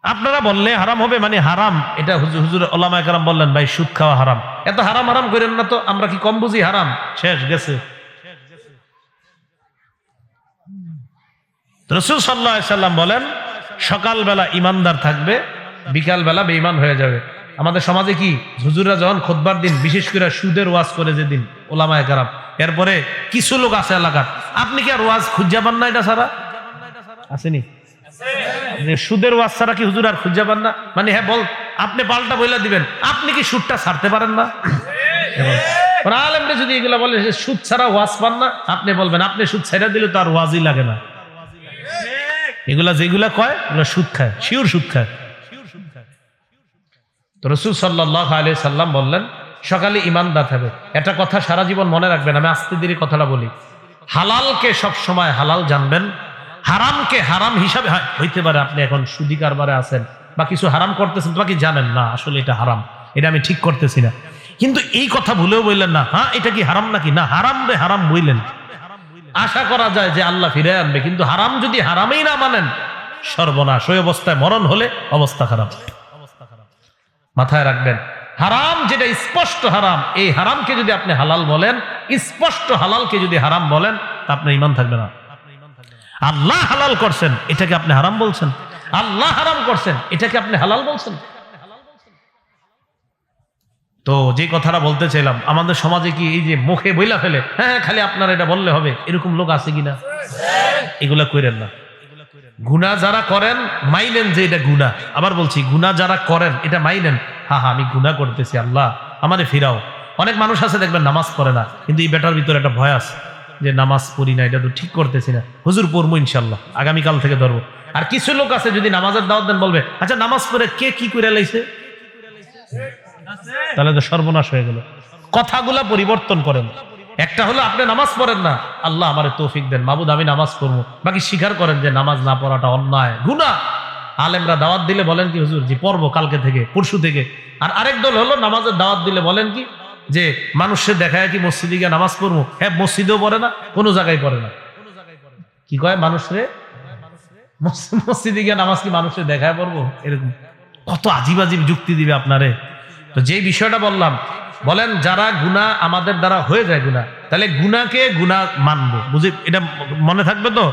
আপনারা বললে হারাম হবে মানে হারাম, এটা হুজুর ওলামায়ে কেরাম বললেন ভাই সুদ খাওয়া হারাম, এত হারাম হারাম করেন না তো, আমরা কি কম বুঝি? হারাম, শেষ গেছে। রাসূল সাল্লাল্লাহু আলাইহি সাল্লাম বলেন, সকালবেলা ঈমানদার থাকবে, বিকালবেলা বেঈমান হয়ে যাবে। আমাদের সমাজে কি হুজুররা যখন খুতবার দিন, বিশেষ করে সুদের ওয়াজ করে যেদিন ওলামায়ে কেরাম, এরপরে কিছু লোক আছে এলাকার, আপনি কি আর ওয়াজ খুঁজে পান না? এটা ছাড়া আসেনি যে সুদের ওয়াজ ছাড়া কি হুজুর আর খুঁজে পান না? মানে হ্যাঁ বল, আপনি পাল্টা বইলা দিবেন, আপনি কি সুদটা ছাড়তে পারেন না? আলেমরা যদি এগুলা বলে সুদ ছাড়া ওয়াজ পান না, আপনি বলবেন আপনি সুদ ছাড়া দিলে তো আর ওয়াজই লাগে না। এগুলা যেগুলা কয় এগুলা সুদ খায়, শিওর সুদ খায়। তো রাসূল সাল্লাল্লাহু আলাইহি সাল্লাম বললেন, সকালে ঈমানদার হবে। এটা কথা সারা জীবন মনে রাখবেন। আমি আস্তে ধীরে কথাটা বলি। হালালকে সব সময় হালাল জানবেন, হারামকে হারাম হিসাবে, হইতে পারে আপনি এখন সুদি কারবারে আছেন বা কিছু হারাম করতেছেন, বাকি জানেন না আসলে এটা হারাম, এটা আমি ঠিক করতেছি না, কিন্তু এই কথা ভুলেও বললেন না, হ্যাঁ এটা কি হারাম নাকি? না, হারাম রে হারাম বললেন। আশা করা যায় যে আল্লাহ ফিরে আনবে, কিন্তু হারাম যদি হারামেই না মানেন, সর্বনাশ। ওই অবস্থায় মরণ হলে অবস্থা খারাপ। মাথায় রাখবেন, হারাম যেটা স্পষ্ট হারাম, এই হারামকে যদি আপনি হালাল বলেন, স্পষ্ট হালালকে যদি হারাম বলেন, তা আপনার ঈমান থাকবে না। আল্লাহ হালাল করছেন, এটাকে আপনি হারাম বলছেন। আল্লাহ হারাম করছেন, এটাকে আপনি হালাল বলছেন। তো যে কথাটা বলতে চাইলাম, আমাদের সমাজে কি এই যে মুখে বইলা ফেলে, হ্যাঁ খালি আপনারা এটা বললে হবে, এরকম লোক আছে কিনা? এগুলা কইরেন না। গুনাহ যারা করেন মাইনেন যে এটা গুনাহ। আবার বলছি, গুনাহ যারা করেন এটা মাইনেন, হ্যাঁ আমি গুনাহ করতেছি, আল্লাহ আমারে ফিরাও। অনেক মানুষ আছে দেখবেন নামাজ পড়ে না, কিন্তু এই বেটার ভিতরে একটা ভয় আছে যে নামাজ পড়ি না, এটা তো ঠিক করতেছি না, হুজুর পড়বো ইনশাল্লাহ, আগামীকাল থেকে ধরবো। আর কিছু লোক আছে যদি নামাজের দাওয়াত দেন, বলবে আচ্ছা নামাজ পড়ে কে কি করে লাইছে, তাহলে তো সর্বনাশ হয়ে গেল। কথাগুলা পরিবর্তন করেন। একটা হলো আপনি নামাজ পড়েন না, আল্লাহ আমারে তৌফিক দেন, মাবুদ আমি নামাজ পড়বো, বাকি স্বীকার করেন যে নামাজ না পড়াটা অন্যায়, গুনাহ। আলেমরা দাওয়াত দিলে বলেন কি হুজুর জি পড়বো কালকে থেকে পরশু থেকে। আর আরেক দল হলো নামাজের দাওয়াত দিলে বলেন কি যে মানুষের দেখায় কি মসজিদে গিয়ে নামাজ পড়বো, হ্যাঁ মসজিদেও পড়ে না, কোনো জায়গায় পড়ে না। কি কয় মানুষরে মসজিদে গিয়ে নামাজ কি মানুষের দেখায় পড়বো, এরকম কত আজীব আজীব যুক্তি দিবে আপনারে। তো যেই বিষয়টা বললাম, বলেন যারা গুনাহ আমাদের দ্বারা হয়ে যায় গুনাহ, তাহলে গুনাহকে গুনাহ মানবো, বুঝি এটা মনে থাকবে তো?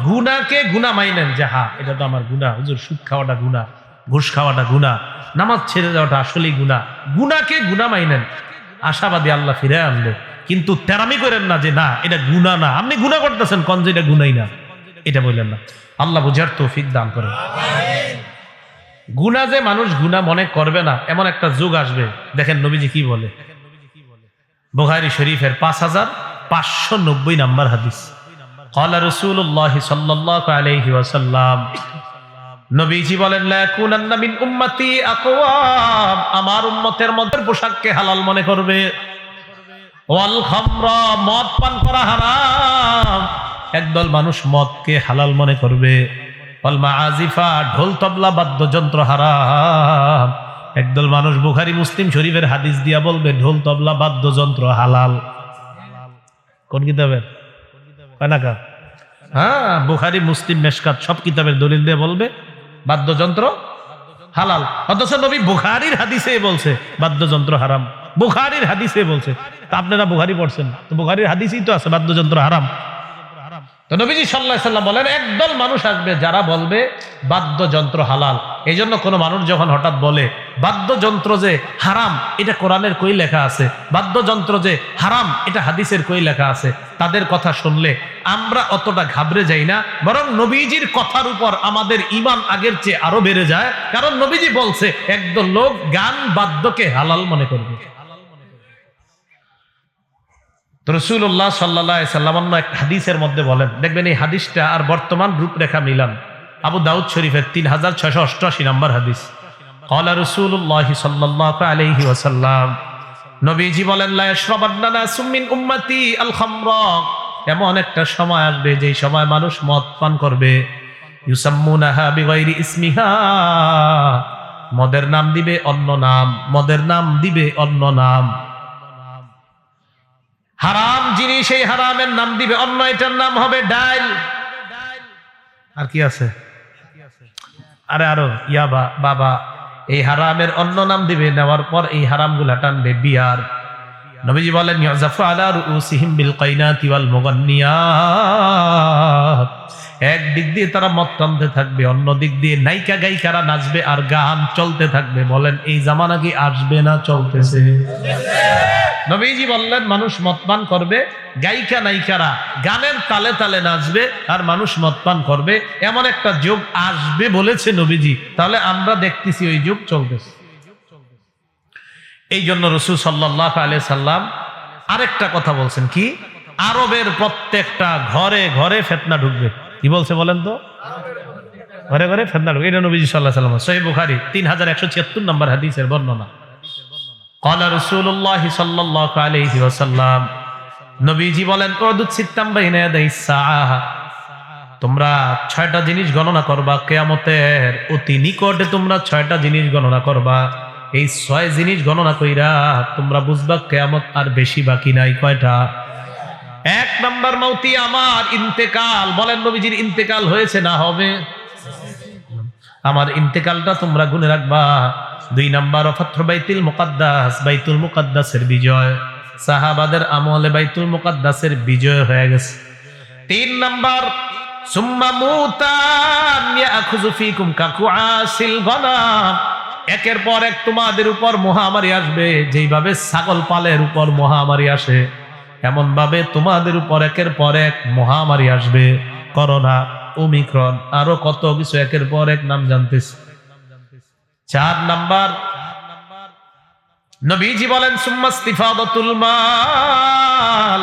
গুনাহকে গুনাহ মাইনেন যে হ্যাঁ এটা তো আমার গুনাহ, হুজুর সুদ খাওয়াটা গুনাহ, ঘুষ খাওয়াটা গুনাহ, নামাজ ছেড়ে যাওয়াটা আসলেই গুনাহ। গুনাহকে গুনাহ মাইনেন, আশাবাদী আল্লাহ ফিরে আনবে। কিন্তু তেরামি করেন না যে না এটা গুনাহ না, আপনি গুনাহ করতেছেন কোন যে এটা গুনাহই না, এটা বললেন না। আল্লাহ বুঝার তৌফিক দান করেন। গুনাহ যে মানুষ গুনাহ মনে করবে না এমন একটা যুগ আসবে। দেখেন নবীজি কি বলে, বুখারী শরীফের 5590 নম্বর হাদিস। ক্বালা রাসূলুল্লাহ সাল্লাল্লাহু আলাইহি ওয়াসাল্লাম, নবীজি বলেন লা ইয়াকুনান্না মিন উম্মতি আকওয়াম, আমার উম্মতের মধ্যে পোশাককে হালাল মনে করবে, ওয়াল খামরা, মদ পান করা হারাম, একদল মানুষ মদকে হালাল মনে করবে, ওয়াল মাআজিফা, ঢোল তবলা বাদ্যযন্ত্র হারাম, একদল মানুষ বুখারী মুসলিম শরীফের হাদিস দিয়া বলবে ঢোল তবলা বাদ্যযন্ত্র হালাল। কোন কিতাবের কানাকা? হ্যাঁ বুখারী মুসলিম মেশকাত সব কিতাবের দলিল দিয়ে বলবে বাদ্যযন্ত্র হালাল। অথচ নবী বুখারীর হাদিসে বলছে বাদ্যযন্ত্র হারাম, বুখারীর হাদিসে বলছে। তা আপনারা বুখারী পড়ছেন, তো বুখারীর হাদিসেই তো আছে বাদ্যযন্ত্র হারাম। তো নবীজি সাল্লাল্লাহু আলাইহি সাল্লাম বলেন একদল মানুষ আসবে যারা বলবে বাদ্যযন্ত্র হালাল। এই জন্য কোনো মানুষ যখন হঠাৎ বলে বাদ্যযন্ত্র যে হারাম এটা কোরআনের কই লেখা আছে, বাদ্যযন্ত্র যে হারাম এটা হাদিসের কই লেখা আছে, তাদের কথা শুনলে আমরা অতটা ঘাবড়ে যাই না, বরং নবীজির কথার উপর আমাদের ঈমান আগের চেয়ে আরো বেড়ে যায়। কারণ নবীজি বলছে একদল লোক গান বাদ্যকে হালাল মনে করবে। রাসূলুল্লাহ সাল্লাল্লাহু আলাইহি সাল্লাম এক হাদিসের মধ্যে বলেন, দেখবেন এই হাদিসটা আর বর্তমান রূপরেখা মিলান, আবু দাউদ শরীফের 3688 নম্বর হাদিস। ক্বালা রাসূলুল্লাহ সাল্লাল্লাহু আলাইহি ওয়াসাল্লাম, নবীজি বলেন লা ইয়াশরাবান্না নাসুম মিন উম্মতি আল খামরা, এমন একটা সময় আসবে যেই সময় মানুষ মদ পান করবে, ইউসাম্মুনাহা বিগাইরি ইসমিহা, মদের নাম দিবে অন্য নাম, মদের নাম দিবে অন্য নাম। হারাম জিনিস এই হারামের নাম দিবে অন্য, এটার নাম হবে ডাইল। আর কি আছে? আরে আরো ইয়াবা, বাবা, এই হারামের অন্য নাম দিবে, নেওয়ার পর এই হারাম গুলা টানবে বিয়ার। নবীজি বলেন ইয়াজাফু আলা রুউসিহিম বিল কাইনাতি ওয়াল মুগান্নিয়াত, এক দিক দিয়ে তারা মদ টানতে থাকবে, অন্য দিক দিয়ে নায়িকা গায়িকারা নাচবে আর গান চলতে থাকবে। বলেন এই জামানা কি আসবে না চলতেছে? নবীজি বললেন মানুষ মদপান করবে, গায়িকা নায়িকারা গানের তালে তালে নাচবে আর মানুষ মদপান করবে, এমন একটা যুগ আসবে বলেছে নবীজি। তাহলে আমরা দেখতেছি ওই যুগ চলতেছে। এই জন্য রাসূল সাল্লাল্লাহু আলাইহি সাল্লাম আরেকটা কথা বলছেন, কি? আরবের প্রত্যেকটা ঘরে ঘরে ফিতনা ঢুকবে। কি বলছে বলেন তো? ঘরে ঘরে ফিতনা ঢুকবে। এটা নবীজি সাল্লাল্লাহু আলাইহি ওয়াসাল্লাম সহিহ বুখারী 3176 নম্বর হাদিসের বর্ণনা। ক্বালা রাসূলুল্লাহ সাল্লাল্লাহু আলাইহি ওয়াসাল্লাম, নবীজি বলেন উদুত সিত্তাম বাইনা ইয়াদাইস সাআহ, তোমরা 6টা জিনিস গণনা করবা, কিয়ামতের অতি নিকটে তোমরা 6টা জিনিস গণনা করবা। এই 6 জিনিস গণনা কইরা তোমরা বুঝবা কিয়ামত আর বেশি বাকি নাই। কয়টা? 1 নাম্বার মাউতি, আমার ইন্তেকাল। বলেন নবীজির ইন্তেকাল হয়েছে না হবে? আমার ইন্তেকালটা তোমরা গুনে রাখবা। 2 নাম্বার ফাতহু বাইতুল মুকাদ্দাস, বাইতুল মুকাদ্দাসের বিজয়, সাহাবাদের আমলে বাইতুল মুকাদ্দাসের বিজয় হয়ে গেছে। 3 নাম্বার সুম্মা মুতান ইয়াখুযু ফীকুম কাকুআসিল গনাম, একের পর এক তোমাদের উপর মহামারী আসবে। যেইভাবে ছাগল পালের উপর মহামারী আসে, এমন ভাবে তোমাদের উপর একের পর এক মহামারী আসবে। করোনা, ওমিক্রন, আরো কত কিছু একের পর এক নাম জানতেছি। 4 নাম্বার নবীজি বলেন সুম্মাস্তিফাদাতুল মাল,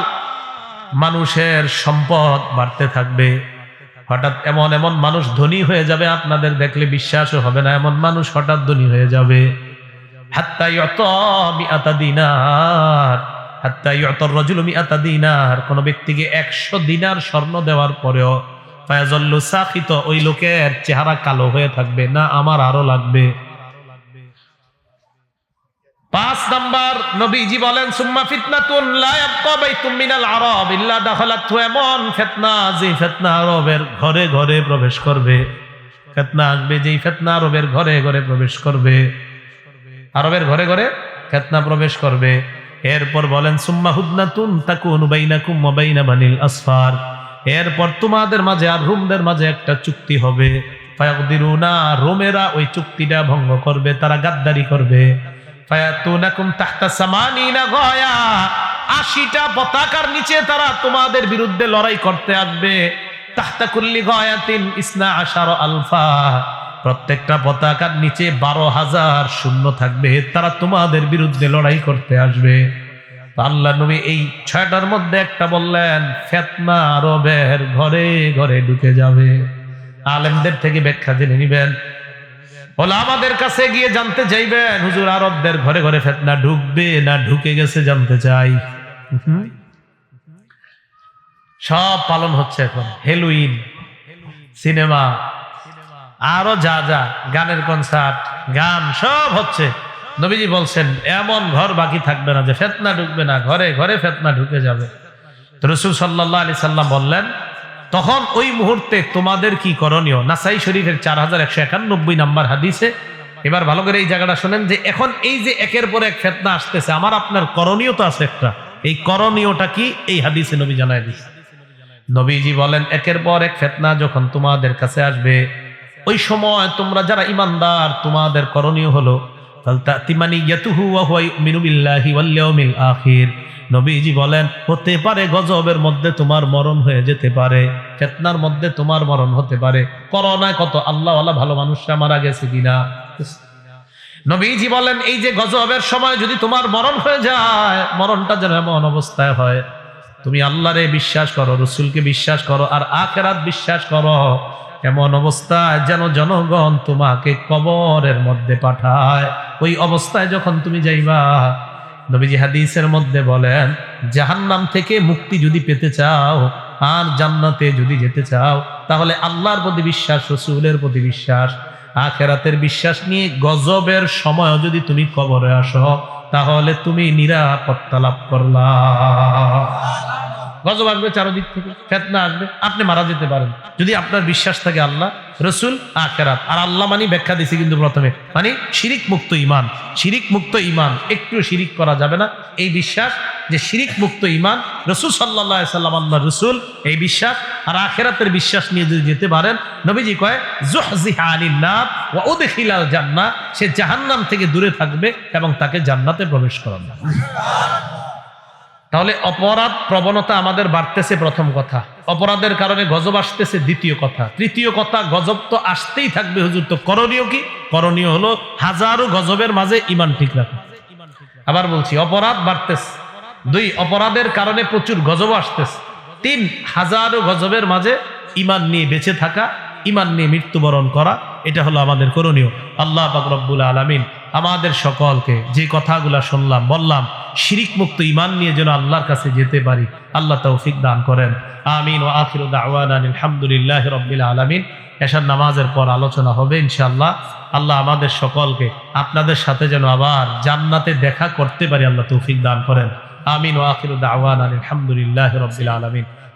মানুষের সম্পদ বাড়তে থাকবে। হঠাৎ এমন এমন মানুষ ধনী হয়ে যাবে আপনাদের দেখলে বিশ্বাসও হবে না, এমন মানুষ হঠাৎ ধনী হয়ে যাবে। হাত্তা ইউতা মিআতা দিনার, হাত্তা ইউতার রাজুলু মিআতা দিনার, কোন ব্যক্তিকে 100 দিনার স্বর্ণ দেওয়ার পরেও ফায়াজল্লু সাখিত, ওই লোকের চেহারা কালো হয়ে থাকবে, না আমার আরো লাগবে। 5 নাম্বার নবীজি বলেন সুম্মা ফিতনাতুন লা ইয়াবকা বাইতুম মিনাল আরাব ইল্লা দাখালাতহু, এমন ফিতনা যে ফিতনা আরবের ঘরে ঘরে প্রবেশ করবে। ফিতনা আসবে যেই ফিতনা আরবের ঘরে ঘরে প্রবেশ করবে, আরবের ঘরে ঘরে ফিতনা প্রবেশ করবে। এরপর বলেন সুম্মা হুদনাতুন তাকুনু বাইনাকুম ওয়া বাইনা বানিল আসফার, এরপর তোমাদের মাঝে আর রোমদের মাঝে একটা চুক্তি হবে। ফায়াকদিরুনা, রোমেরা ওই চুক্তিটা ভঙ্গ করবে, তারা গাদ্দারি করবে। ফায়াতুনাকুম তাহতা সামানিনা গায়া, 80টা পতাকার নিচে তারা তোমাদের বিরুদ্ধে লড়াই করতে আসবে। তাহতা কুল্লি গায়াতিন ইসনা আশারা আলফা, প্রত্যেকটা পতাকার নিচে 12,000 সৈন্য থাকবে, তারা তোমাদের বিরুদ্ধে লড়াই করতে আসবে। আল্লাহ নবী এই 6টার মধ্যে একটা বললেন, ফিতনা আরবের ঘরে ঘরে ঢুকে যাবে। আলেমদের থেকে ব্যাখ্যা জেনে নিবেন, ওলামাদের কাছে গিয়ে জানতে চাইবেন, হুজুর আরবদের ঘরে ঘরে ফিতনা ঢুকবে না ঢুকে গেছে জানতে চাই। সব পালন হচ্ছে এখন, হেলোইন, সিনেমা, আরো যা যা, গানের কনসার্ট, গান সব হচ্ছে। নবীজি বলছেন এমন ঘর বাকি থাকবে না যে ফিতনা ঢুকবে না, ঘরে ঘরে ফিতনা ঢুকে যাবে। তো রাসূল সাল্লাল্লাহু আলাইহি সাল্লাম বললেন, তখন ওই মুহূর্তে তোমাদের কি করণীয়? নাসাই শরীফের 4191 নাম্বার হাদিসে। এবার ভালো করে এই জায়গাটা শুনেন, যে এখন এই যে একের পর এক ফিতনা আসতেছে, আমার আপনার করণীয় তো আছে একটা। এই করণীয়টা কি? এই হাদিসে নবী জানায় দিয়েছে। নবীজি বলেন, একের পর এক ফিতনা যখন তোমাদের কাছে আসবে, ওই সময় তোমরা যারা ঈমানদার, তোমাদের করণীয় হলো ফালতাতিমানিয়াতুহু ওয়া হুয়া ইউমিনু বিল্লাহি ওয়াল ইয়াউমিল আখির। নবীজি বলেন, হতে পারে গজবের মধ্যে তোমার মরণ হয়ে যেতে পারে, ফিতনার মধ্যে তোমার মরণ হতে পারে। করোনায় কত আল্লাহওয়ালা ভালো মানুষরা মারা গেছে কিনা। নবীজি বলেন, এই যে গজবের সময় যদি তোমার মরণ হয়ে যায়, মরণটা যেন এমন অবস্থায় হয়, তুমি আল্লাহরে বিশ্বাস করো, রাসূলকে বিশ্বাস করো, আর আখিরাত বিশ্বাস করো, এমন অবস্থায় যেন জনগণ তোমাকে কবরের মধ্যে পাঠায়। ওই অবস্থায় যখন তুমি যাইবা, নবীজি হাদিসের মধ্যে বলেন, জাহান্নাম থেকে মুক্তি যদি পেতে চাও আর জান্নাতে যদি যেতে চাও, তাহলে আল্লাহর প্রতি বিশ্বাস, রাসূলের প্রতি বিশ্বাস, আখিরাতের বিশ্বাস নিয়ে গজবের সময় যদি তুমি কবরে আসো, তাহলে তুমি নিরাপত্তা লাভ করলা। গজব আসবে চারদিক থেকে, ফিতনা আসবে, আপনি মারা যেতে পারেন। যদি আপনার বিশ্বাস থাকে আল্লাহ, রাসূল, আখিরাত। আর আল্লাহ মানে ব্যাখ্যা দিয়েছি কিন্তু প্রথমে, মানে শিরিক মুক্ত ঈমান। শিরিক মুক্ত ঈমান, একটু শিরিক করা যাবে না, এই বিশ্বাস যে শিরিক মুক্ত ঈমান, রাসূল সাল্লাল্লাহু আলাইহি সাল্লাম আল্লাহর রাসূল, এই বিশ্বাস আর আখিরাতের বিশ্বাস নিয়ে যদি যেতে পারেন, নবীজি কয় যুহজিহা আনিন নার ওয়া উদখিলাল জান্নাহ, সে জাহান্নাম থেকে দূরে থাকবে এবং তাকে জান্নাতে প্রবেশ করানো। তাহলে অপরাধ প্রবণতা আমাদের বাড়তেছে, প্রথম কথা। অপরাধের কারণে গজব আসতেছে, দ্বিতীয় কথা। তৃতীয় কথা, গজব তো আসতেই থাকবে হুজুর, তো করণীয় কি? করণীয় হলো হাজারো গজবের মাঝে ঈমান ঠিক রাখা। আবার বলছি, অপরাধ বাড়তেছে। 2, অপরাধের কারণে প্রচুর গজব আসতেছে। 3, হাজারো গজবের মাঝে ঈমান নিয়ে বেঁচে থাকা, ঈমান নিয়ে মৃত্যুবরণ করা, এটা হলো আমাদের করণীয়। আল্লাহ পাক রব্বুল আলামিন আমাদের সকলকে যে কথাগুলা শুনলাম, বললাম, শিরিক মুক্ত ঈমান নিয়ে যেন আল্লাহর কাছে যেতে পারি, আল্লাহ তৌফিক দান করেন। আমিন। ওয়া আখিরু দাওয়ানা আলহামদুলিল্লাহি রাব্বিল আলামিন। এশার নামাজের পর আলোচনা হবে ইনশাআল্লাহ। আল্লাহ আমাদের সকলকে আপনাদের সাথে যেন আবার জান্নাতে দেখা করতে পারি, আল্লাহ তৌফিক দান করেন। আমিন। ওয়া আখিরু দাওয়ানা আলহামদুলিল্লাহি রাব্বিল আলামিন।